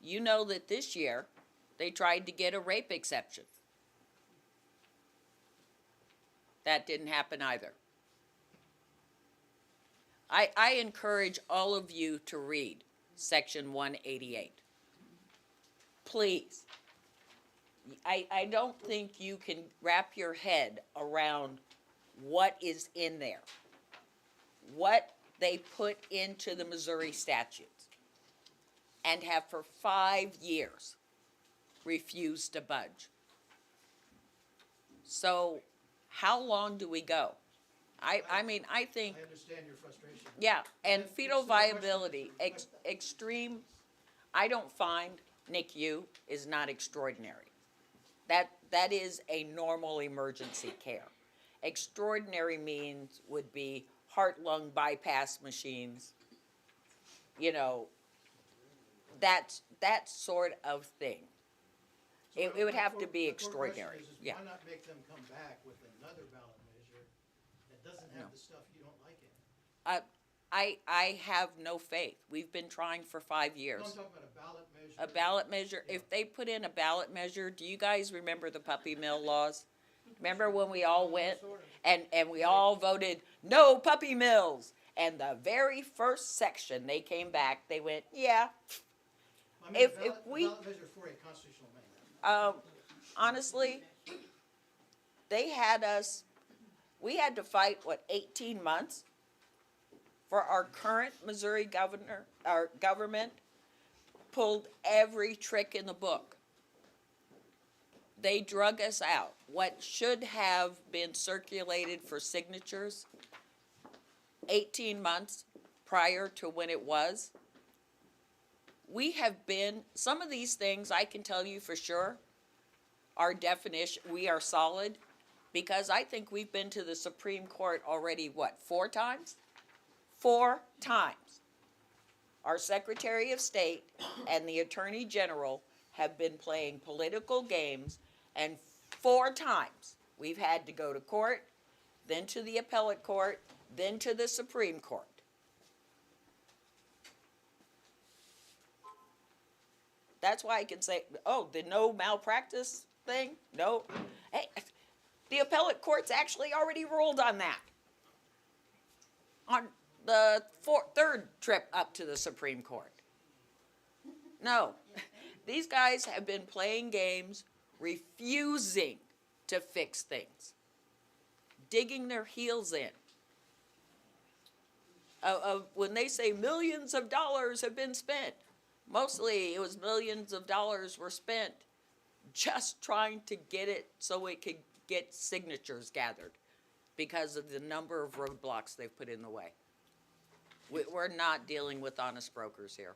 You know that this year, they tried to get a rape exception. That didn't happen either. I encourage all of you to read Section 188. Please. I don't think you can wrap your head around what is in there. What they put into the Missouri statutes and have for 5 years refused to budge. So how long do we go? I mean, I think, I understand your frustration. yeah, and fetal viability, extreme, I don't find NICU is not extraordinary. That is a normal emergency care. Extraordinary means would be heart-lung bypass machines, you know, that sort of thing. It would have to be extraordinary, yeah. Why not make them come back with another ballot measure that doesn't have the stuff you don't like in it? I have no faith. We've been trying for 5 years. No, I'm talking about a ballot measure. A ballot measure, if they put in a ballot measure, do you guys remember the puppy mill laws? Remember when we all went and we all voted, no puppy mills? And the very first section they came back, they went, yeah. I mean, If a we, ballot measure for a constitutional amendment. honestly, they had us, we had to fight, 18 months for our current Missouri governor, our government pulled every trick in the book. They drug us out. What should have been circulated for signatures 18 months prior to when it was, we have been, some of these things I can tell you for sure, our definition, we are solid, because I think we've been to the Supreme Court already, 4 times? 4 times. Our Secretary of State and the Attorney General have been playing political games, and 4 times we've had to go to court, then to the appellate court, then to the Supreme Court. That's why I can say, oh, the no malpractice thing? No. Hey, the appellate court's actually already ruled on that. On the 3rd trip up to the Supreme Court. No. These guys have been playing games, refusing to fix things, digging their heels in. When they say millions of dollars have been spent, mostly it was millions of dollars were spent just trying to get it so it could get signatures gathered because of the number of roadblocks they've put in the way. We're not dealing with honest brokers here.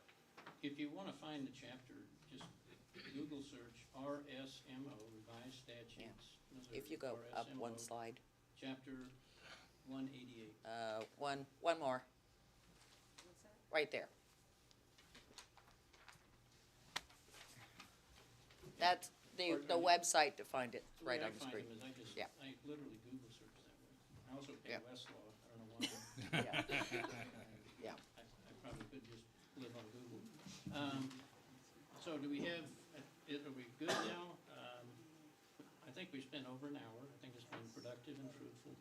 If you want to find the chapter, just Google search RSMO, Revised Statutes. Missouri, If you go up RSMO, one slide, Chapter 188. one more. Right there. That's the website to find it, right on the screen. I find them is Yeah. I literally Google search that way. I also pay Yeah. Westlaw. I don't know why. Yeah. I probably could just live on Google. So do we have, are we good now? I think we spent over an hour. I think it's been productive and fruitful.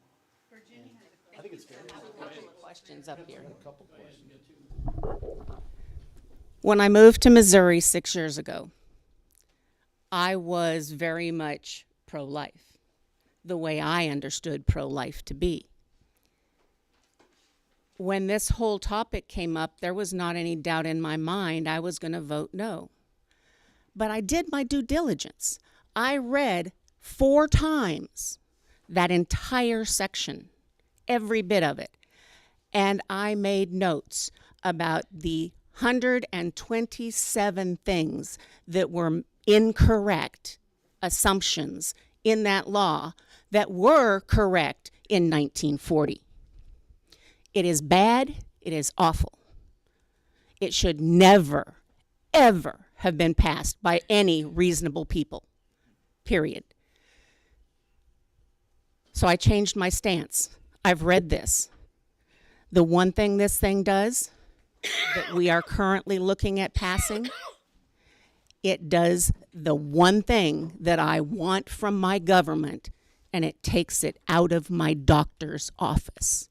Virginia has a question. I think it's fair. Questions up here. Go ahead and get to. When I moved to Missouri 6 years ago, I was very much pro-life, the way I understood pro-life to be. When this whole topic came up, there was not any doubt in my mind I was going to vote no. But I did my due diligence. I read 4 times that entire section, every bit of it. And I made notes about the 127 things that were incorrect assumptions in that law that were correct in 1940. It is bad. It is awful. It should never, ever have been passed by any reasonable people, period. So I changed my stance. I've read this. The one thing this thing does that we are currently looking at passing, it does the one thing that I want from my government, and it takes it out of my doctor's office.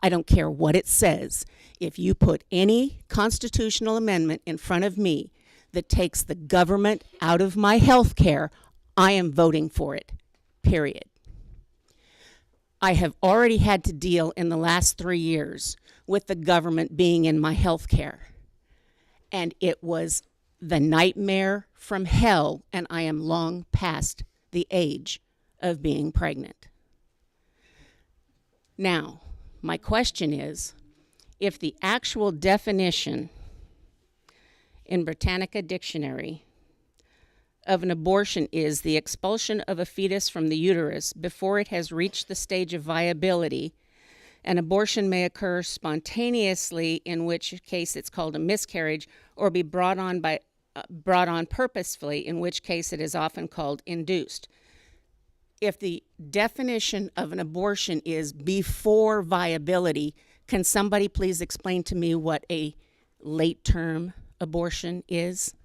I don't care what it says. If you put any constitutional amendment in front of me that takes the government out of my health care, I am voting for it, period. I have already had to deal in the last 3 years with the government being in my health care. And it was the nightmare from hell, and I am long past the age of being pregnant. Now, my question is, if the actual definition in Britannica Dictionary of an abortion is the expulsion of a fetus from the uterus before it has reached the stage of viability, an abortion may occur spontaneously, in which case it's called a miscarriage, or be brought on purposefully, in which case it is often called induced. If the definition of an abortion is before viability, can somebody please explain to me what a late-term abortion is?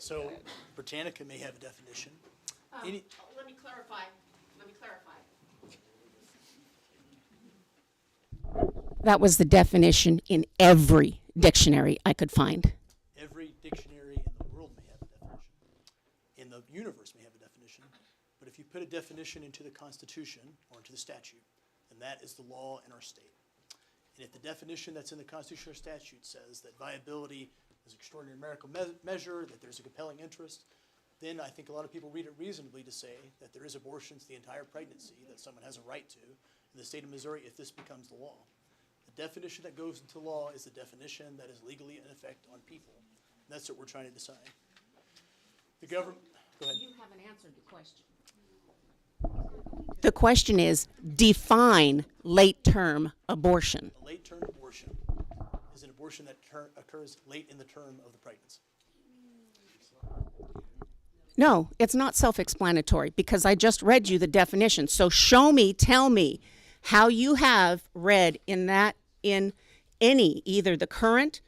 So Britannica may have a definition. Let me clarify. That was the definition in every dictionary I could find. Every dictionary in the world may have a definition. In the universe may have a definition. But if you put a definition into the Constitution or into the statute, then that is the law in our state. And if the definition that's in the Constitution or statute says that viability is an extraordinary medical measure, that there's a compelling interest, then I think a lot of people read it reasonably to say that there is abortions the entire pregnancy that someone has a right to in the state of Missouri if this becomes the law. The definition that goes into law is the definition that is legally in effect on people. And that's what we're trying to decide. The government, go ahead. You haven't answered the question. The question is, define late-term abortion. A late-term abortion is an abortion that occurs late in the term of the pregnancy. No, it's not self-explanatory because I just read you the definition. So show me, tell me how you have read in any, either the current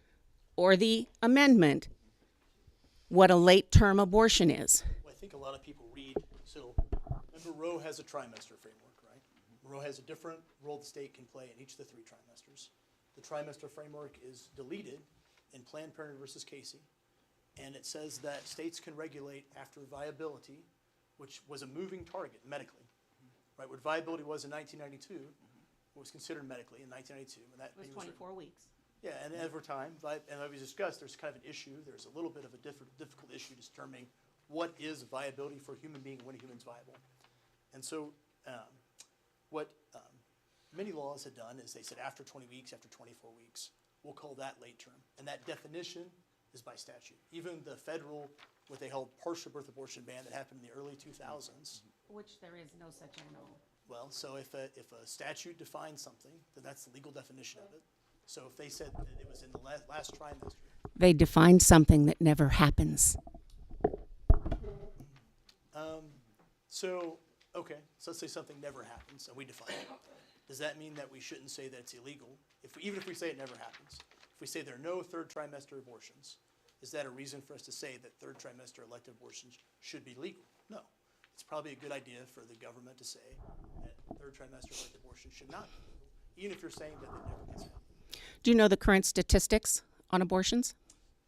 or the amendment, what a late-term abortion is. Well, I think a lot of people read, so remember Roe has a trimester framework, right? Roe has a different role the state can play in each of the 3 trimesters. The trimester framework is deleted in Planned Parenthood versus Casey, and it says that states can regulate after viability, which was a moving target medically, right? What viability was in 1992 was considered medically in 1992. And that It was 24 weeks. Yeah, and over time, and as we discussed, there's kind of an issue. There's a little bit of a difficult issue determining what is viability for a human being and when a human's viable. And so what many laws had done is they said after 20 weeks, after 24 weeks, we'll call that late term. And that definition is by statute. Even the federal, what they call partial birth abortion ban that happened in the early 2000s. Which there is no such animal. Well, so if a statute defines something, then that's the legal definition of it. So if they said that it was in the last trimester. They define something that never happens. Okay, so let's say something never happens and we define it. Does that mean that we shouldn't say that it's illegal? Even if we say it never happens. If we say there are no 3rd trimester abortions, is that a reason for us to say that 3rd trimester elective abortions should be legal? No. It's probably a good idea for the government to say that 3rd trimester elective abortion should not be legal, even if you're saying that it never gets happened. Do you know the current statistics on abortions?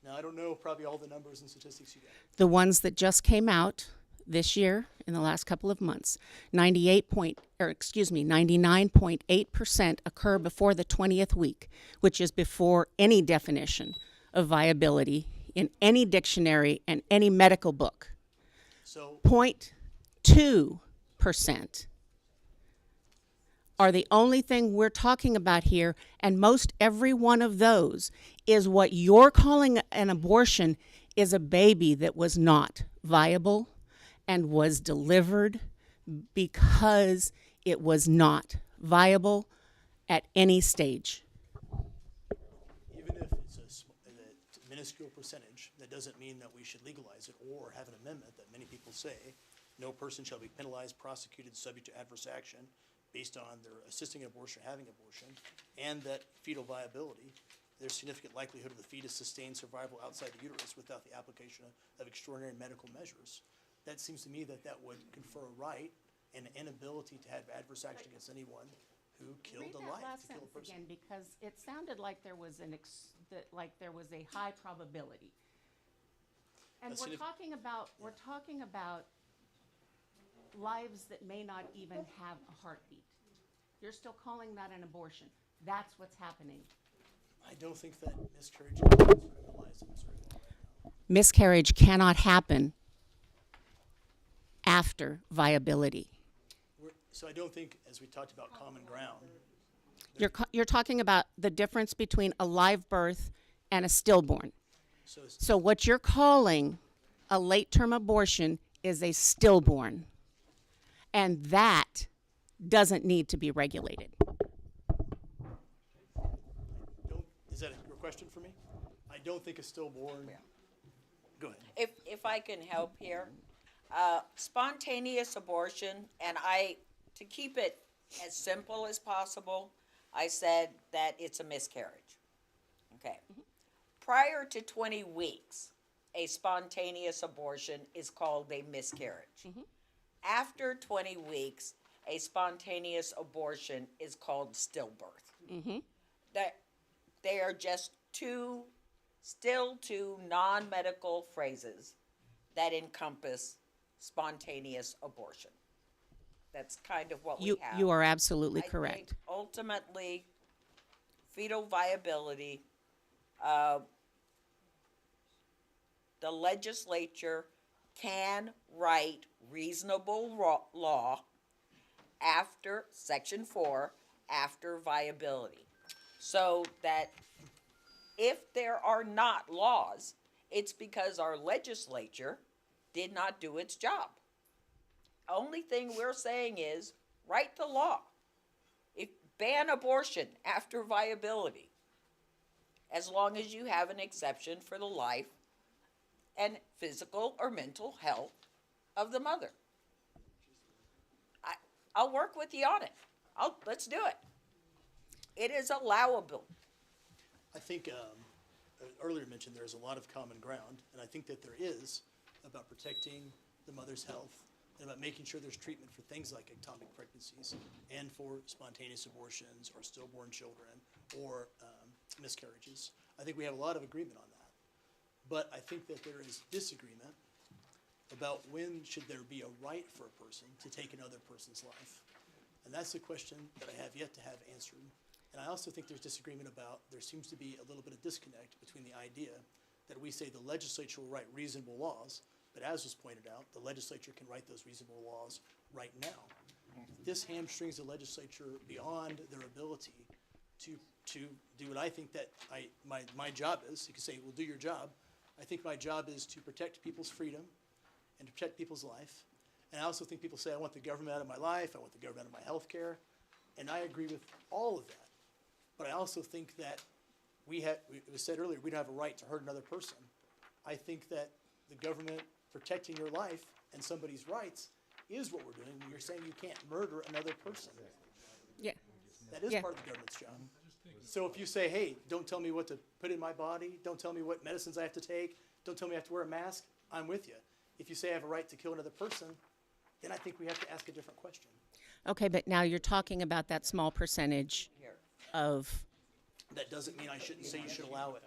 Now, I don't know probably all the numbers and statistics you got. The ones that just came out this year in the last couple of months, 99.8% occur before the 20th week, which is before any definition of viability in any dictionary and any medical book. So 0.2% are the only thing we're talking about here, and most every one of those is what you're calling an abortion is a baby that was not viable and was delivered because it was not viable at any stage. even if it's a minuscule percentage, that doesn't mean that we should legalize it or have an amendment that many people say, no person shall be penalized, prosecuted, subject to adverse action based on their assisting an abortion or having abortion, and that fetal viability, there's significant likelihood of the fetus sustained survival outside the uterus without the application of extraordinary medical measures. That seems to me that that would confer a right and an inability to have adverse action against anyone who killed Read a that life, last to kill a sentence person. again, because it sounded like there was like there was a high probability. And That's we're significant. talking about lives that may not even have a heartbeat. You're still calling that an abortion. That's what's happening. I don't think that miscarriage is criminalized in Missouri law right now. Miscarriage cannot happen after viability. So I don't think, as we talked about common ground, You're talking about the difference between a live birth and a stillborn. so So what you're calling a late-term abortion is a stillborn. And that doesn't need to be regulated. is that your question for me? I don't think a stillborn. Go ahead. If I can help here, spontaneous abortion, and to keep it as simple as possible, I said that it's a miscarriage. Okay. Prior to 20 weeks, a spontaneous abortion is called a miscarriage. After 20 weeks, a spontaneous abortion is called stillbirth. That they are just two non-medical phrases that encompass spontaneous abortion. That's kind of what we have. You are absolutely I correct. think ultimately, fetal viability, the legislature can write reasonable law after Section 4, after viability. So that if there are not laws, it's because our legislature did not do its job. Only thing we're saying is write the law. Ban abortion after viability, as long as you have an exception for the life and physical or mental health of the mother. I'll work with you on it. Let's do it. It is allowable. I think earlier mentioned there's a lot of common ground, and I think that there is about protecting the mother's health and about making sure there's treatment for things like ectopic pregnancies and for spontaneous abortions or stillborn children or miscarriages. I think we have a lot of agreement on that. But I think that there is disagreement about when should there be a right for a person to take another person's life. And that's the question that I have yet to have answered. And I also think there's disagreement about, there seems to be a little bit of disconnect between the idea that we say the legislature will write reasonable laws, but as was pointed out, the legislature can write those reasonable laws right now. This hamstrings the legislature beyond their ability to do what I think that my job is. You can say, well, do your job. I think my job is to protect people's freedom and to protect people's life. And I also think people say, I want the government out of my life, I want the government out of my health care. And I agree with all of that. But I also think that it was said earlier, we don't have a right to hurt another person. I think that the government protecting your life and somebody's rights is what we're doing when you're saying you can't murder another person. Yeah. That is Yeah. part of the government's job. So if you say, hey, don't tell me what to put in my body, don't tell me what medicines I have to take, don't tell me I have to wear a mask, I'm with you. If you say I have a right to kill another person, then I think we have to ask a different question. Okay, but now you're talking about that small percentage of, That doesn't mean I shouldn't say you should allow it.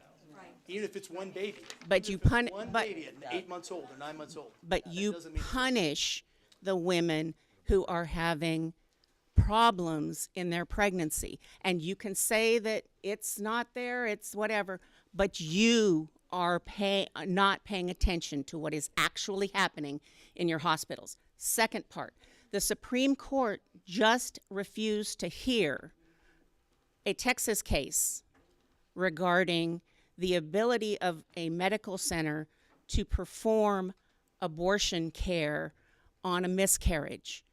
Even if it's one baby. but Even you if it's pun, one but, baby at 8 months old or 9 months old. but that you doesn't mean- punish the women who are having problems in their pregnancy. And you can say that it's not there, it's whatever, but you are not paying attention to what is actually happening in your hospitals. Second part, the Supreme Court just refused to hear a Texas case regarding the ability of a medical center to perform abortion care on a miscarriage.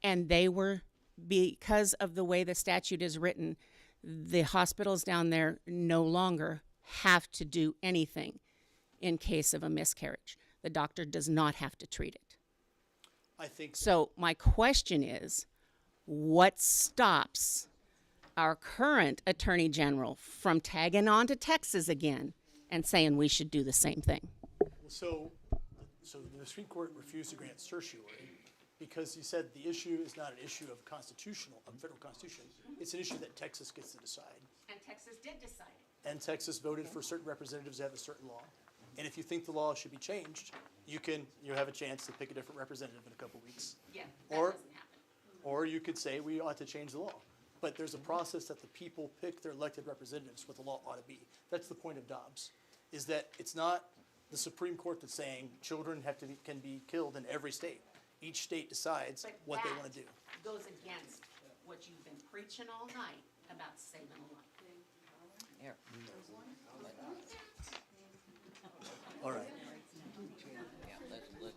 And they were, because of the way the statute is written, the hospitals down there no longer have to do anything in case of a miscarriage. The doctor does not have to treat it. I think So my question is, what stops our current Attorney General from tagging on to Texas again and saying we should do the same thing? so. So the Supreme Court refused to grant certiorari because he said the issue is not an issue of federal constitution. It's an issue that Texas gets to decide. And Texas did decide it. And Texas voted for certain representatives that have a certain law. And if you think the law should be changed, you have a chance to pick a different representative in a couple weeks. Yeah, Or you could say we ought to change the law. But there's a process that the people pick their elected representatives, what the law ought to be. That's the point of Dobbs, is that it's not the Supreme Court that's saying children can be killed in every state. Each state decides what they want to do. Goes against what you've been preaching all night about saving a life. Here. All right. Yeah, let's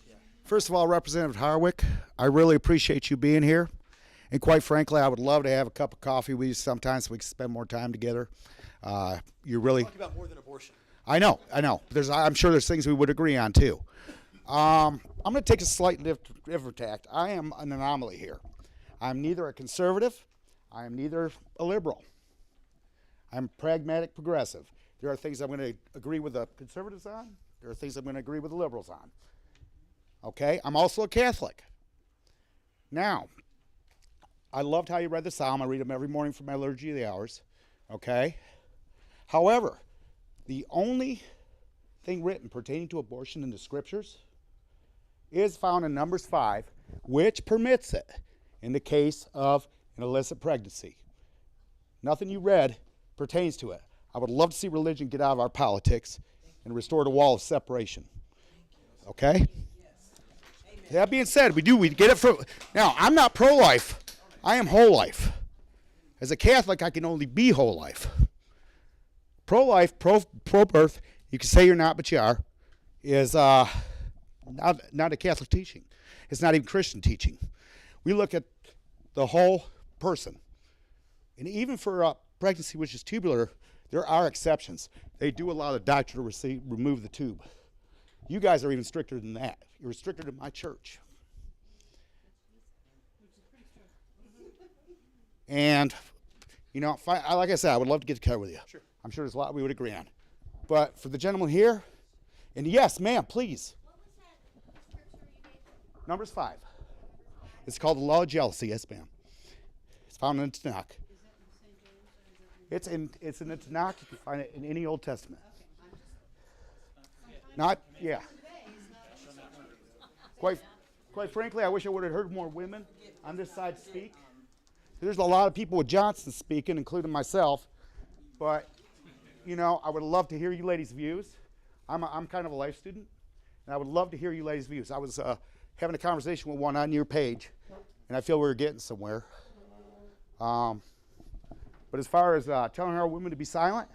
yeah. First of all, Representative Harwick, I really appreciate you being here. And quite frankly, I would love to have a cup of coffee with you sometime so we can spend more time together. You're really... Talk about more than abortion. I know. I'm sure there's things we would agree on, too. I'm going to take a slight different tact. I am an anomaly here. I'm neither a conservative. I am neither a liberal. I'm pragmatic progressive. There are things I'm going to agree with the conservatives on. There are things I'm going to agree with the liberals on. Okay? I'm also a Catholic. Now, I loved how you read the psalm. I read them every morning for my liturgy of the hours. Okay? However, the only thing written pertaining to abortion in the scriptures is found in Numbers 5, which permits it in the case of an illicit pregnancy. Nothing you read pertains to it. I would love to see religion get out of our politics and restore the wall of separation. Okay? That being said, we get it from... Now, I'm not pro-life. I am whole life. As a Catholic, I can only be whole life. Pro-life, pro-birth, you can say you're not, but you are, is not a Catholic teaching. It's not even Christian teaching. We look at the whole person. And even for pregnancy, which is tubular, there are exceptions. They do allow the doctor to remove the tube. You guys are even stricter than that. You're stricter than my church. And, you know, like I said, I would love to get together with you. Sure. I'm sure there's a lot we would agree on. But for the gentleman here, and yes, ma'am, please. What was that scripture you gave? Numbers 5. It's called the law of jealousy. Yes, ma'am. It's found in the Tanakh. It's in the Tanakh. You can find it in any Old Testament. Yeah. Quite frankly, I wish I would have heard more women on this side speak. There's a lot of people with Johnson speaking, including myself. But, you know, I would love to hear you ladies' views. I'm kind of a life student, and I would love to hear you ladies' views. I was having a conversation with one on your page, and I feel we were getting somewhere. But as far as telling our women to be silent,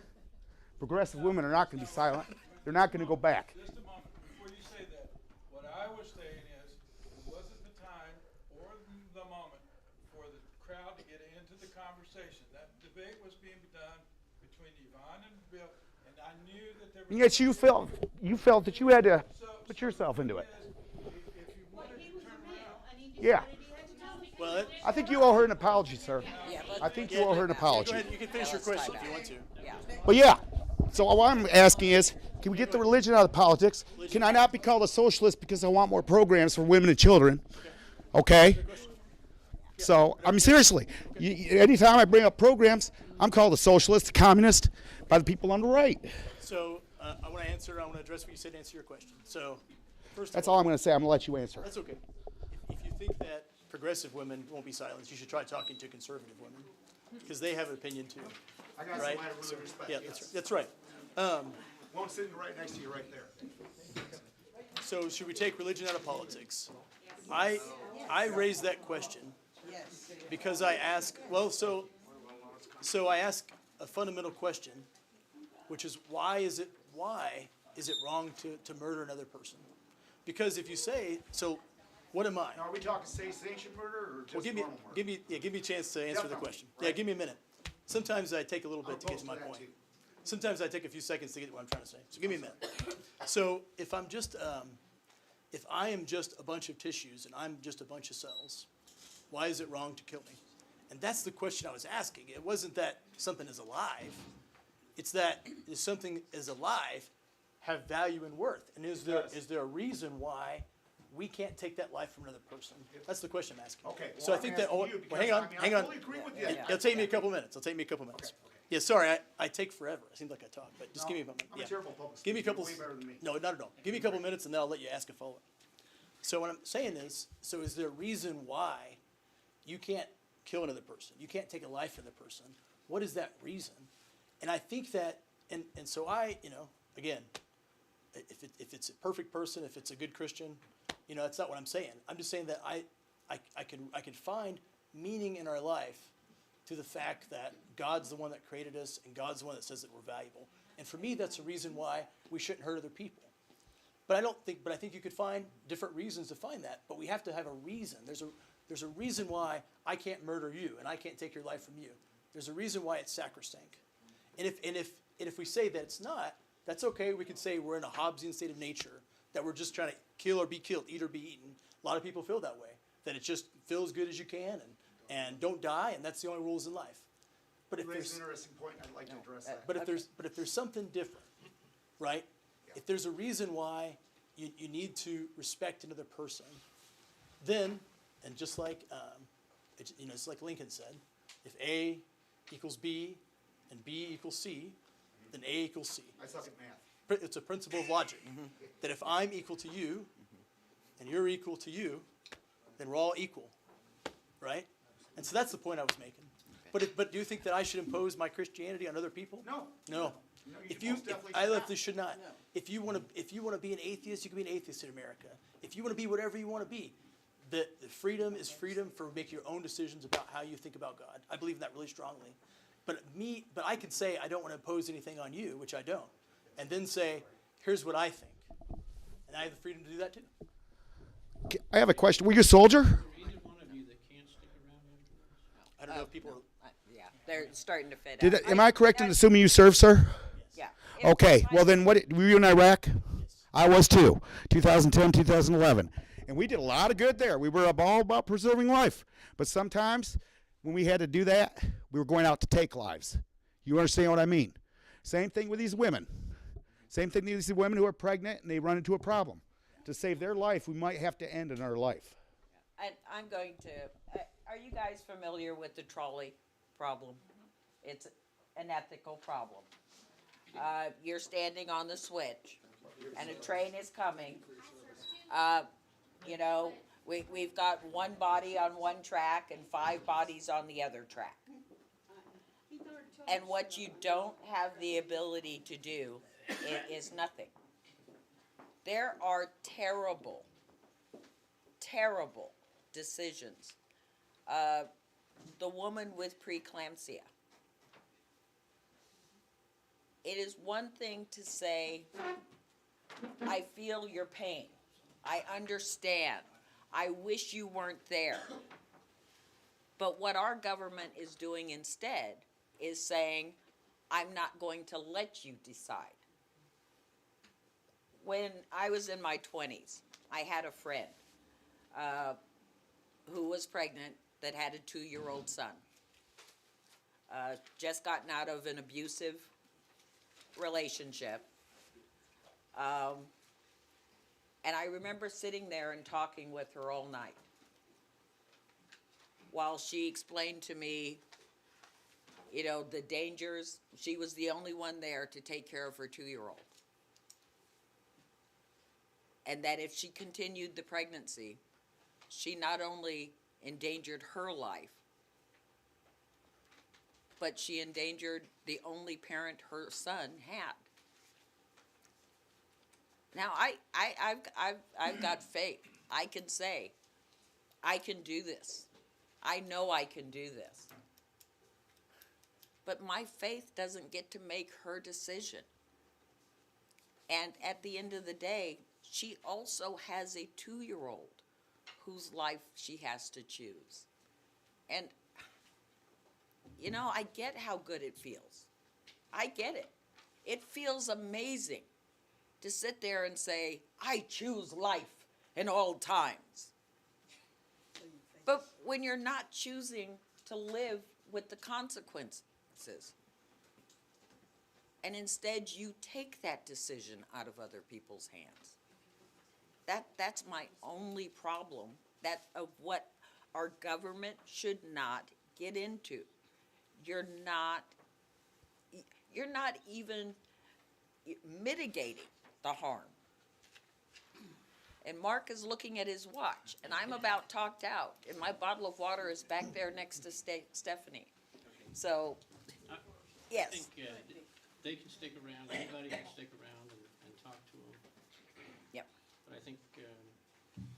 progressive women are not going to be silent. They're not going to go back. Just a moment, before you say that, what I was saying is, it wasn't the time or the moment for the crowd to get into the conversation. That debate was being done between Yvonne and Bill, and I knew that there was... And yet you felt that you had to put yourself into it. If you wanted to turn around... Yeah. Well, I think you owe her an apology, sir. Yeah, I think you owe her an apology. go ahead. You can finish your question if you want to. Yeah. But yeah, so what I'm asking is, can we get the religion out of politics? Can I not be called a socialist because I want more programs for women and children? Okay? So, I mean, seriously, anytime I bring up programs, I'm called a socialist, a communist by the people on the right. So I want to address what you said and answer your question. So first of That's all, all I'm going to say. I'm going to let you answer. That's okay. If you think that progressive women won't be silenced, you should try talking to conservative women because they have an opinion too. I got right? somebody I really respect. Yeah, yes. that's right. One sitting right next to you right there. So should we take religion out of politics? I raised that question because I ask, well, so I ask a fundamental question, which is why is it wrong to murder another person? Because if you say, so what am I? Now, are we talking sanctioned murder or just Well, give normal murder? me a chance to answer the Definitely, question. right. Yeah, give me a minute. Sometimes I take a little bit to get opposed to my to that, point. too. Sometimes I take a few seconds to get to what I'm trying to say. So give me a minute. So if I'm just, if I am just a bunch of tissues and I'm just a bunch of cells, why is it wrong to kill me? And that's the question I was asking. It wasn't that something is alive. It's that is something is alive have value and worth? And is there a reason why we can't take that life from another person? That's the question I'm asking. Okay, So well, I think I'm that, asking you well, because, hang I on. fully agree with you. It'll take me a couple minutes. Yeah, sorry, I take forever. It seems like I talk, but just give me a moment. I'm a terrible public Give me a speaker. couple. You're way better than me. No, not at all. Give me a couple minutes and then I'll let you ask a follow-up. So what I'm saying is, so is there a reason why you can't kill another person? You can't take a life from another person. What is that reason? And I think that, and so I, again, if it's a perfect person, if it's a good Christian, that's not what I'm saying. I'm just saying that I can find meaning in our life to the fact that God's the one that created us and God's the one that says that we're valuable. And for me, that's a reason why we shouldn't hurt other people. But I think you could find different reasons to find that. But we have to have a reason. There's a reason why I can't murder you and I can't take your life from you. There's a reason why it's sacrosanct. And if we say that it's not, that's okay. We could say we're in a Hobbesian state of nature, that we're just trying to kill or be killed, eat or be eaten. A lot of people feel that way, that it just feel as good as you can and don't die, and that's the only rules in life. But if You raised there's an interesting point. I'd like to address that. but if there's something different, right? If there's a reason why you need to respect another person, then, and just like it's like Lincoln said, if A equals B and B equals C, then A equals C. I suck at math. It's a principle of logic that if I'm equal to you and you're equal to you, then we're all equal, right? And so that's the point I was making. But do you think that I should impose my Christianity on other people? No. No. You most definitely I should not. definitely should not. If you want to be an atheist, you can be an atheist in America. If you want to be whatever you want to be, the freedom is freedom for making your own decisions about how you think about God. I believe in that really strongly. But I could say I don't want to impose anything on you, which I don't, and then say, here's what I think, and I have the freedom to do that too. I have a question. Were you a soldier? Either one of you that can't stick around afterwards? I don't know if people. Yeah, they're starting to fit Did out. am I correct in assuming you served, sir? Yeah. Okay. Well, then, were you in Iraq? I was too. 2010, 2011, and we did a lot of good there. We were all about preserving life, but sometimes when we had to do that, we were going out to take lives. You understand what I mean? Same thing with these women. Same thing with these women who are pregnant and they run into a problem. To save their life, we might have to end another life. And I'm going to, are you guys familiar with the trolley problem? It's an ethical problem. You're standing on the switch and a train is coming. We've got one body on one track and 5 bodies on the other track. And what you don't have the ability to do is nothing. There are terrible, terrible decisions. The woman with preeclampsia. It is one thing to say, I feel your pain. I understand. I wish you weren't there. But what our government is doing instead is saying, I'm not going to let you decide. When I was in my 20s, I had a friend who was pregnant that had a 2-year-old son. Just gotten out of an abusive relationship. And I remember sitting there and talking with her all night while she explained to me, the dangers. She was the only one there to take care of her 2-year-old. And that if she continued the pregnancy, she not only endangered her life, but she endangered the only parent her son had. Now, I've got faith. I can say, I can do this. I know I can do this. But my faith doesn't get to make her decision. And at the end of the day, she also has a 2-year-old whose life she has to choose. And, you know, I get how good it feels. I get it. It feels amazing to sit there and say, I choose life in all times. But when you're not choosing to live with the consequences, and instead you take that decision out of other people's hands, that's my only problem, that of what our government should not get into. You're not even mitigating the harm. And Mark is looking at his watch, and I'm about talked out, and my bottle of water is back there next to Stephanie. So, I yes. think they can stick around, anybody can stick around and talk to them. Yep, But I think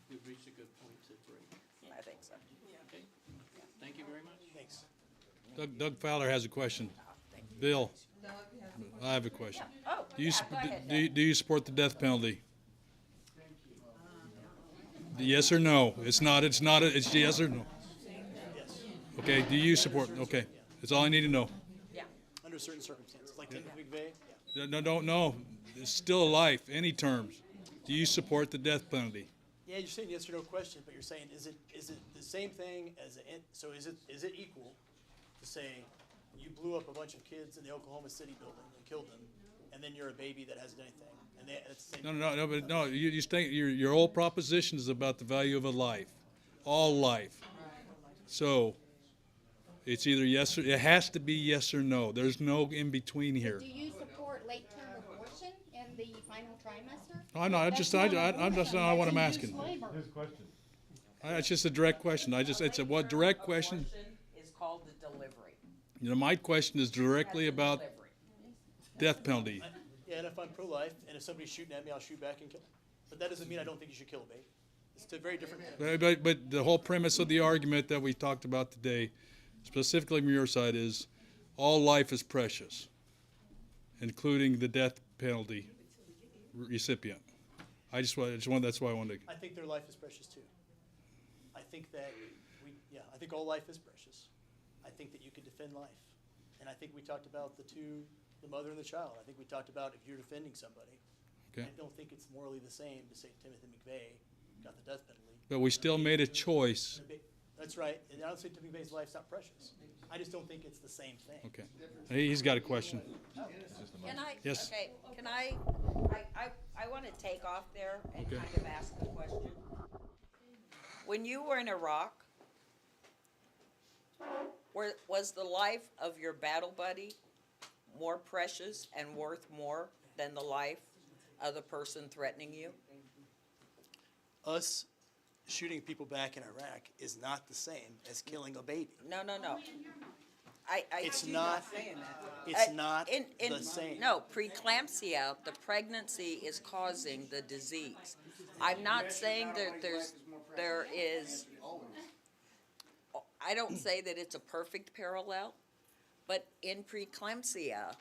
we've reached a good point to break. I think so. Okay? Thank you very much. Thanks. Doug Fowler has a question. Bill, I have a question. Oh, Do you, yeah, sup- go ahead. do you support the death penalty? Yes or no? It's yes or no. Okay, do you support, okay, that's all I need to know. Yeah. Under certain circumstances, like Timothy McVeigh, yeah. No, it's still a life, any terms. Do you support the death penalty? Yeah, you're saying yes or no question, but you're saying, is it the same thing as so is it equal to say you blew up a bunch of kids in the Oklahoma City building and killed them, and then you're a baby that hasn't done anything, and that's the same. No, but no, you stay, your whole proposition is about the value of a life, all life. So, it's either yes or, it has to be yes or no. There's no in between here. Do you support late-term abortion in the final trimester? I'm not, I'm just not what I'm asking. His question. It's just a direct question. It's a what, direct question? Is called the delivery. You know, my question is directly about death penalty. Yeah, and if I'm pro-life, and if somebody's shooting at me, I'll shoot back and kill. But that doesn't mean I don't think you should kill a baby. It's two very different things. But the whole premise of the argument that we talked about today, specifically from your side, is all life is precious, including the death penalty recipient. That's why I wanted to. I think their life is precious too. I think that I think all life is precious. I think that you could defend life. And I think we talked about the mother and the child. I think we talked about if you're defending somebody. Okay. I don't think it's morally the same to say Timothy McVeigh got the death penalty. But we still made a choice. That's right. And I don't say Timothy McVeigh's life's not precious. I just don't think it's the same thing. Okay. He's got a question. Can I? Yes. Okay, can I want to take off there and Okay. kind of ask a question. When you were in Iraq, was the life of your battle buddy more precious and worth more than the life of the person threatening you? Us shooting people back in Iraq is not the same as killing a baby. No. It's not. It's not the same. No, preeclampsia, the pregnancy is causing the disease. I'm not saying that there is, I don't say that it's a perfect parallel, but in preeclampsia,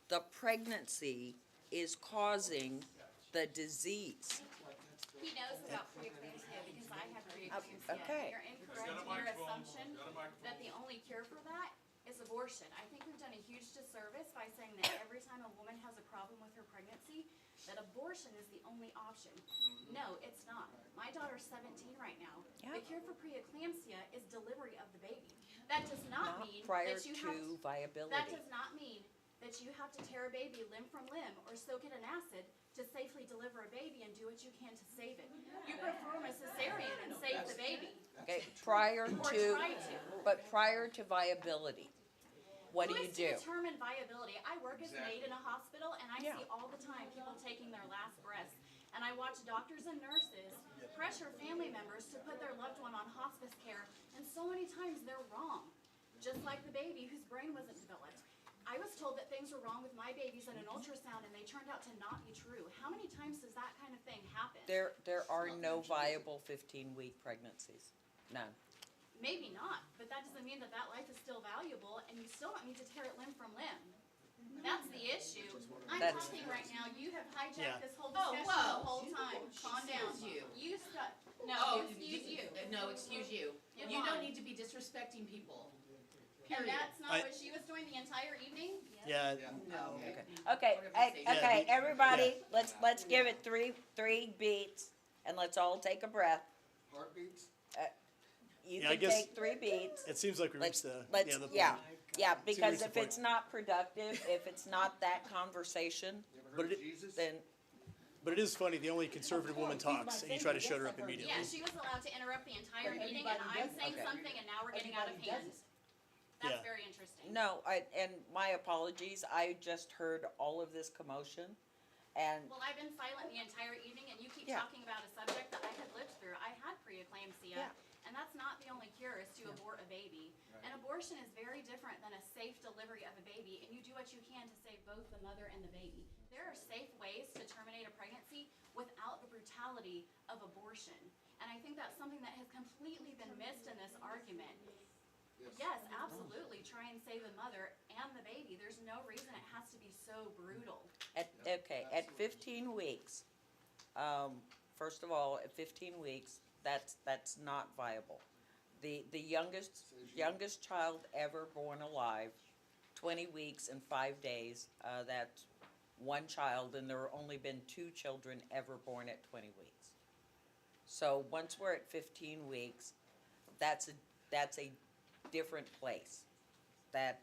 the pregnancy is causing the disease. He knows about preeclampsia because I have preeclampsia. Okay. You're incorrect in your assumption that the only cure for that is abortion. I think we've done a huge disservice by saying that every time a woman has a problem with her pregnancy, that abortion is the only option. No, it's not. My daughter's 17 right now. The cure for preeclampsia is delivery of the baby. That does not mean Prior that you to have viability. That does not mean that you have to tear a baby limb from limb or soak it in acid to safely deliver a baby and do what you can to save it. You perform a cesarean and save the baby. Okay, prior Or to, try to. but prior to viability, what do Who you is do? to determine viability? I work as a maid in a hospital, and I see all the time people taking their last breaths. And I watch doctors and nurses pressure family members to put their loved one on hospice care, and so many times they're wrong. just like the baby whose brain wasn't developed. I was told that things were wrong with my babies in an ultrasound, and they turned out to not be true. How many times does that kind of thing happen? There are no viable 15-week pregnancies. None. Maybe not, but that doesn't mean that that life is still valuable, and you still don't need to tear it limb from limb. That's the issue. I'm That's- talking right now. You have hijacked Yeah. this whole Oh, discussion whoa. the whole time. Calm down. You. You stop. No, Oh, excuse you. No, excuse you. You're You fine. don't need to be disrespecting people. And Period. that's not I- what she was doing the entire evening? Yeah, No. Okay, Yeah, okay, the- everybody, let's give it three beats, and let's all take a breath. Heartbeats? You Yeah, I can guess- take 3 beats. it seems like we Let's, reached the let's, point. yeah, because reached the if it's point. not productive, if it's not that conversation, But it, then, but it is funny, the only conservative woman talks, and you try to shut her up immediately. Yeah, she was allowed to interrupt the entire meeting, and I'm saying Okay. something, and now we're getting out of hand. That's Yeah. very interesting. no, and my apologies, I just heard all of this commotion, and, Well, I've been silent the entire evening, and you keep Yeah. talking about a subject that I had lived through. I had preeclampsia, Yeah. and that's not the only cure is to abort a baby. An abortion is very different than a safe delivery of a baby, and you do what you can to save both the mother and the baby. There are safe ways to terminate a pregnancy without the brutality of abortion. And I think that's something that has completely been missed in this argument. Yes, absolutely, try and save the mother and the baby. There's no reason it has to be so brutal. at 15 weeks, first of all, at 15 weeks, that's not viable. The youngest child ever born alive, 20 weeks and 5 days, that's one child, and there have only been 2 children ever born at 20 weeks. So once we're at 15 weeks, that's a different place. That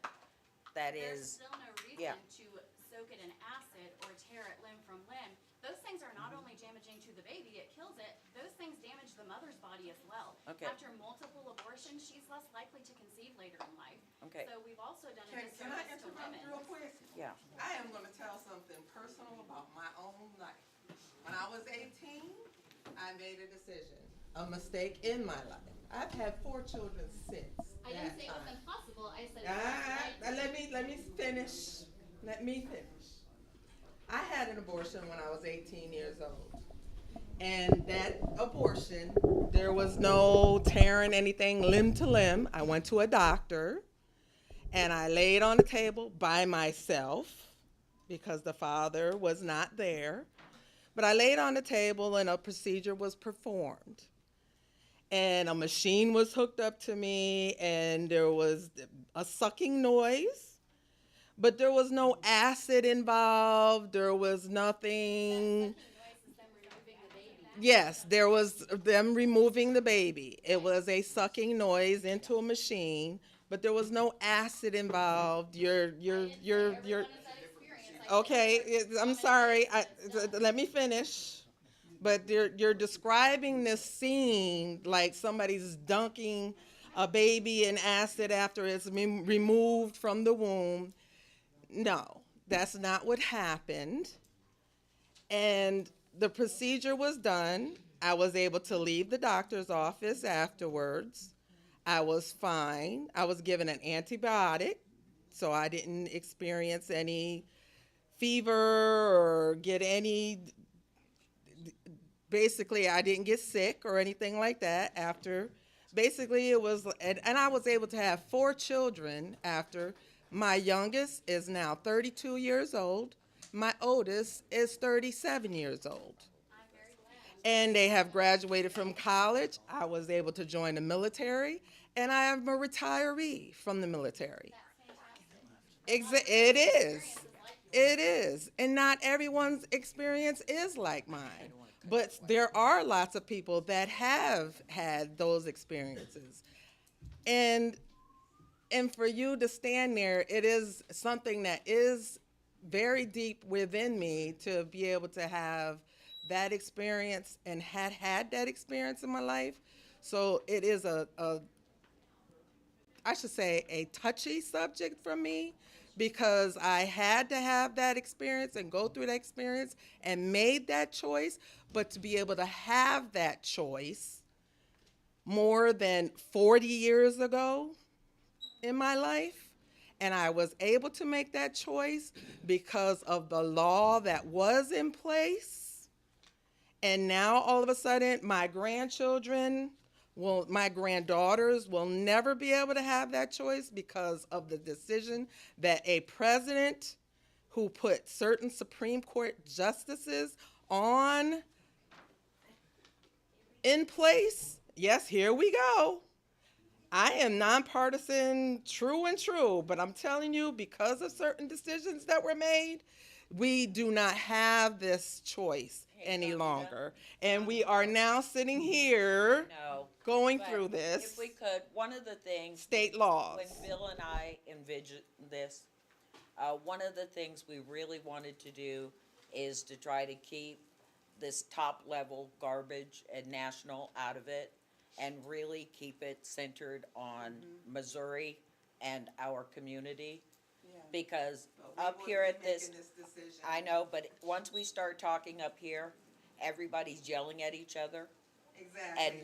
There's is, still no yeah. reason to soak it in acid or tear it limb from limb. Those things are not only damaging to the baby, it kills it, those things damage the mother's body as well. Okay. After multiple abortions, she's less likely to conceive later in life. Okay. So we've also done a Can I disservice to interrupt women. real quick? yeah. I am gonna tell something personal about my own life. When I was 18, I made a decision, a mistake in my life. I've had 4 children since I didn't that say it was time. impossible, I said it was right. Let me finish. Let me finish. I had an abortion when I was 18 years old. And that abortion, there was no tearing anything limb to limb. I went to a doctor and I laid on the table by myself because the father was not there. But I laid on the table and a procedure was performed. And a machine was hooked up to me and there was a sucking noise, but there was no acid involved. There was nothing. Yes, there was them removing the baby. It was a sucking noise into a machine, but there was no acid involved. Okay, I'm sorry. Let me finish. But you're describing this scene like somebody's dunking a baby in acid after it's been removed from the womb. No, that's not what happened. And the procedure was done. I was able to leave the doctor's office afterwards. I was fine. I was given an antibiotic, so I didn't experience any fever or get any. Basically, I didn't get sick or anything like that after. Basically, it was, and I was able to have 4 children after. My youngest is now 32 years old. My oldest is 37 years old. And they have graduated from college. I was able to join the military, and I am a retiree from the military. It is. It is. And not everyone's experience is like mine. But there are lots of people that have had those experiences. And for you to stand there, it is something that is very deep within me to be able to have that experience and had that experience in my life. So it is I should say, a touchy subject for me, because I had to have that experience and go through that experience and made that choice. But to be able to have that choice more than 40 years ago, in my life, and I was able to make that choice because of the law that was in place. And now all of a sudden, my granddaughters will never be able to have that choice because of the decision that a president who put certain Supreme Court justices in place. Yes, here we go. I am nonpartisan, true and true, but I'm telling you, because of certain decisions that were made, we do not have this choice any longer. And we are now sitting here No. going But through this. If we could, one of the things. State laws. When Bill and I envisioned this, one of the things we really wanted to do is to try to keep this top level garbage and national out of it and really keep it centered on Missouri and our community. Because up here at this, I know, but once we start talking up here, everybody's yelling at each other. Exactly. And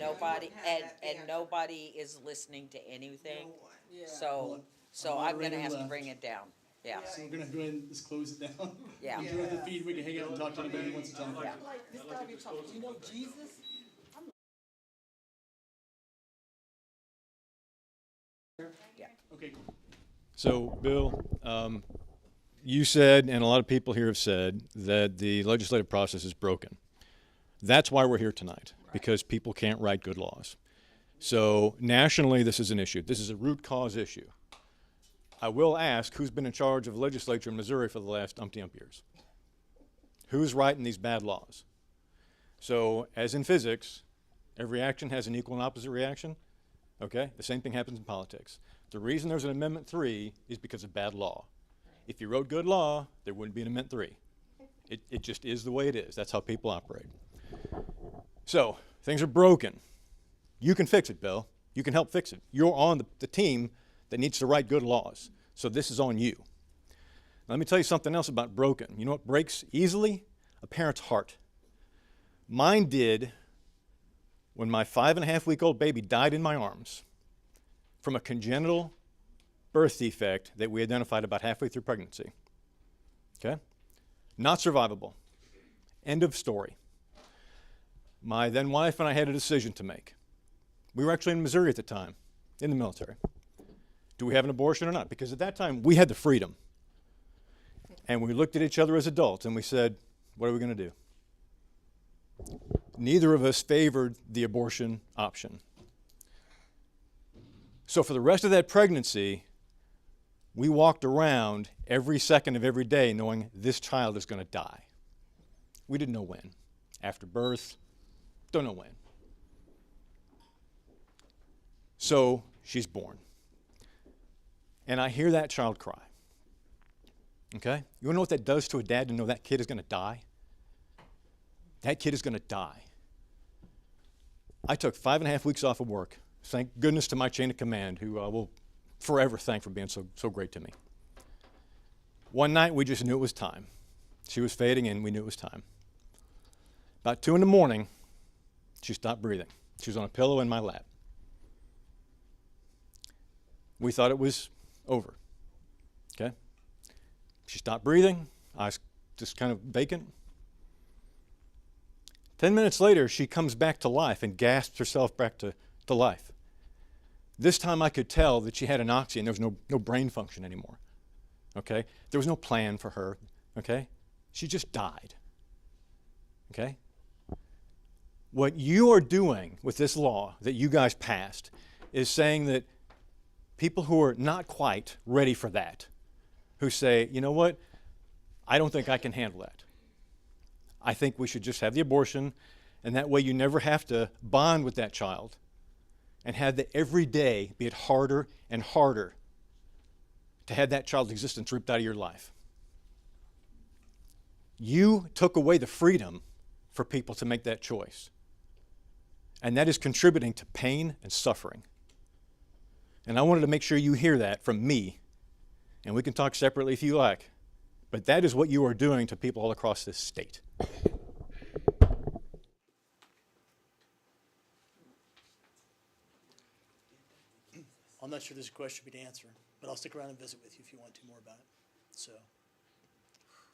nobody is listening to anything. So I'm gonna have to bring it down. Yeah. So we're gonna go ahead and just close it down. Yeah. Enjoy the feed. We can hang out and talk to anybody who wants to talk. Yeah. This guy be talking, do you know Jesus? Okay, cool. So, Bill, you said, and a lot of people here have said, that the legislative process is broken. That's why we're here tonight, because people can't write good laws. So, nationally, this is an issue. This is a root cause issue. I will ask, who's been in charge of the legislature in Missouri for the last umpty-ump years? Who's writing these bad laws? So, as in physics, every action has an equal and opposite reaction. Okay? The same thing happens in politics. The reason there's an Amendment 3 is because of bad law. If you wrote good law, there wouldn't be an Amendment 3. It just is the way it is. That's how people operate. So, things are broken. You can fix it, Bill. You can help fix it. You're on the team that needs to write good laws. So this is on you. Let me tell you something else about broken. You know what breaks easily? A parent's heart. Mine did when my 5.5-week-old baby died in my arms from a congenital birth defect that we identified about halfway through pregnancy. Okay? Not survivable. End of story. My then wife and I had a decision to make. We were actually in Missouri at the time, in the military. Do we have an abortion or not? Because at that time, we had the freedom. And we looked at each other as adults and we said, what are we going to do? Neither of us favored the abortion option. So for the rest of that pregnancy, we walked around every second of every day knowing this child is going to die. We didn't know when. After birth, don't know when. So she's born. And I hear that child cry. Okay? You want to know what that does to a dad to know that kid is going to die? That kid is going to die. I took 5.5 weeks off of work. Thank goodness to my chain of command, who I will forever thank for being so great to me. One night, we just knew it was time. She was fading in. We knew it was time. About 2 in the morning, she stopped breathing. She was on a pillow in my lap. We thought it was over. Okay? She stopped breathing. Eyes just kind of vacant. 10 minutes later, she comes back to life and gasps herself back to life. This time I could tell that she had anoxia and there was no brain function anymore. Okay? There was no plan for her. Okay? She just died. Okay? What you are doing with this law that you guys passed is saying that people who are not quite ready for that, who say, you know what, I don't think I can handle that. I think we should just have the abortion, and that way you never have to bond with that child and have the every day be it harder and harder to have that child's existence ripped out of your life. You took away the freedom for people to make that choice. And that is contributing to pain and suffering. And I wanted to make sure you hear that from me. And we can talk separately if you like. But that is what you are doing to people all across this state. On not sure this question would be to answer, but I'll stick around and visit with you if you want to more about it. So,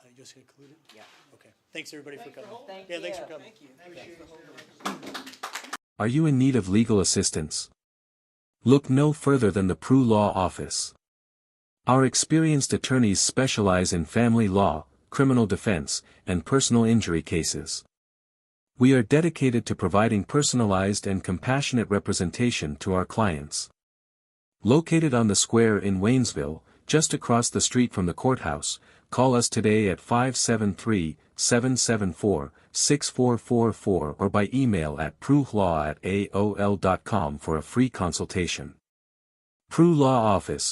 I just concluded? Yeah. Okay. Thanks, everybody, for coming. Thank Yeah, thanks you. for coming. Are you in need of legal assistance? Look no further than the Prue Law Office. Our experienced attorneys specialize in family law, criminal defense, and personal injury cases. We are dedicated to providing personalized and compassionate representation to our clients. Located on the square in Waynesville, just across the street from the courthouse, call us today at 573-774-6444 or by email at pruelaw@aol.com for a free consultation. Prue Law Office,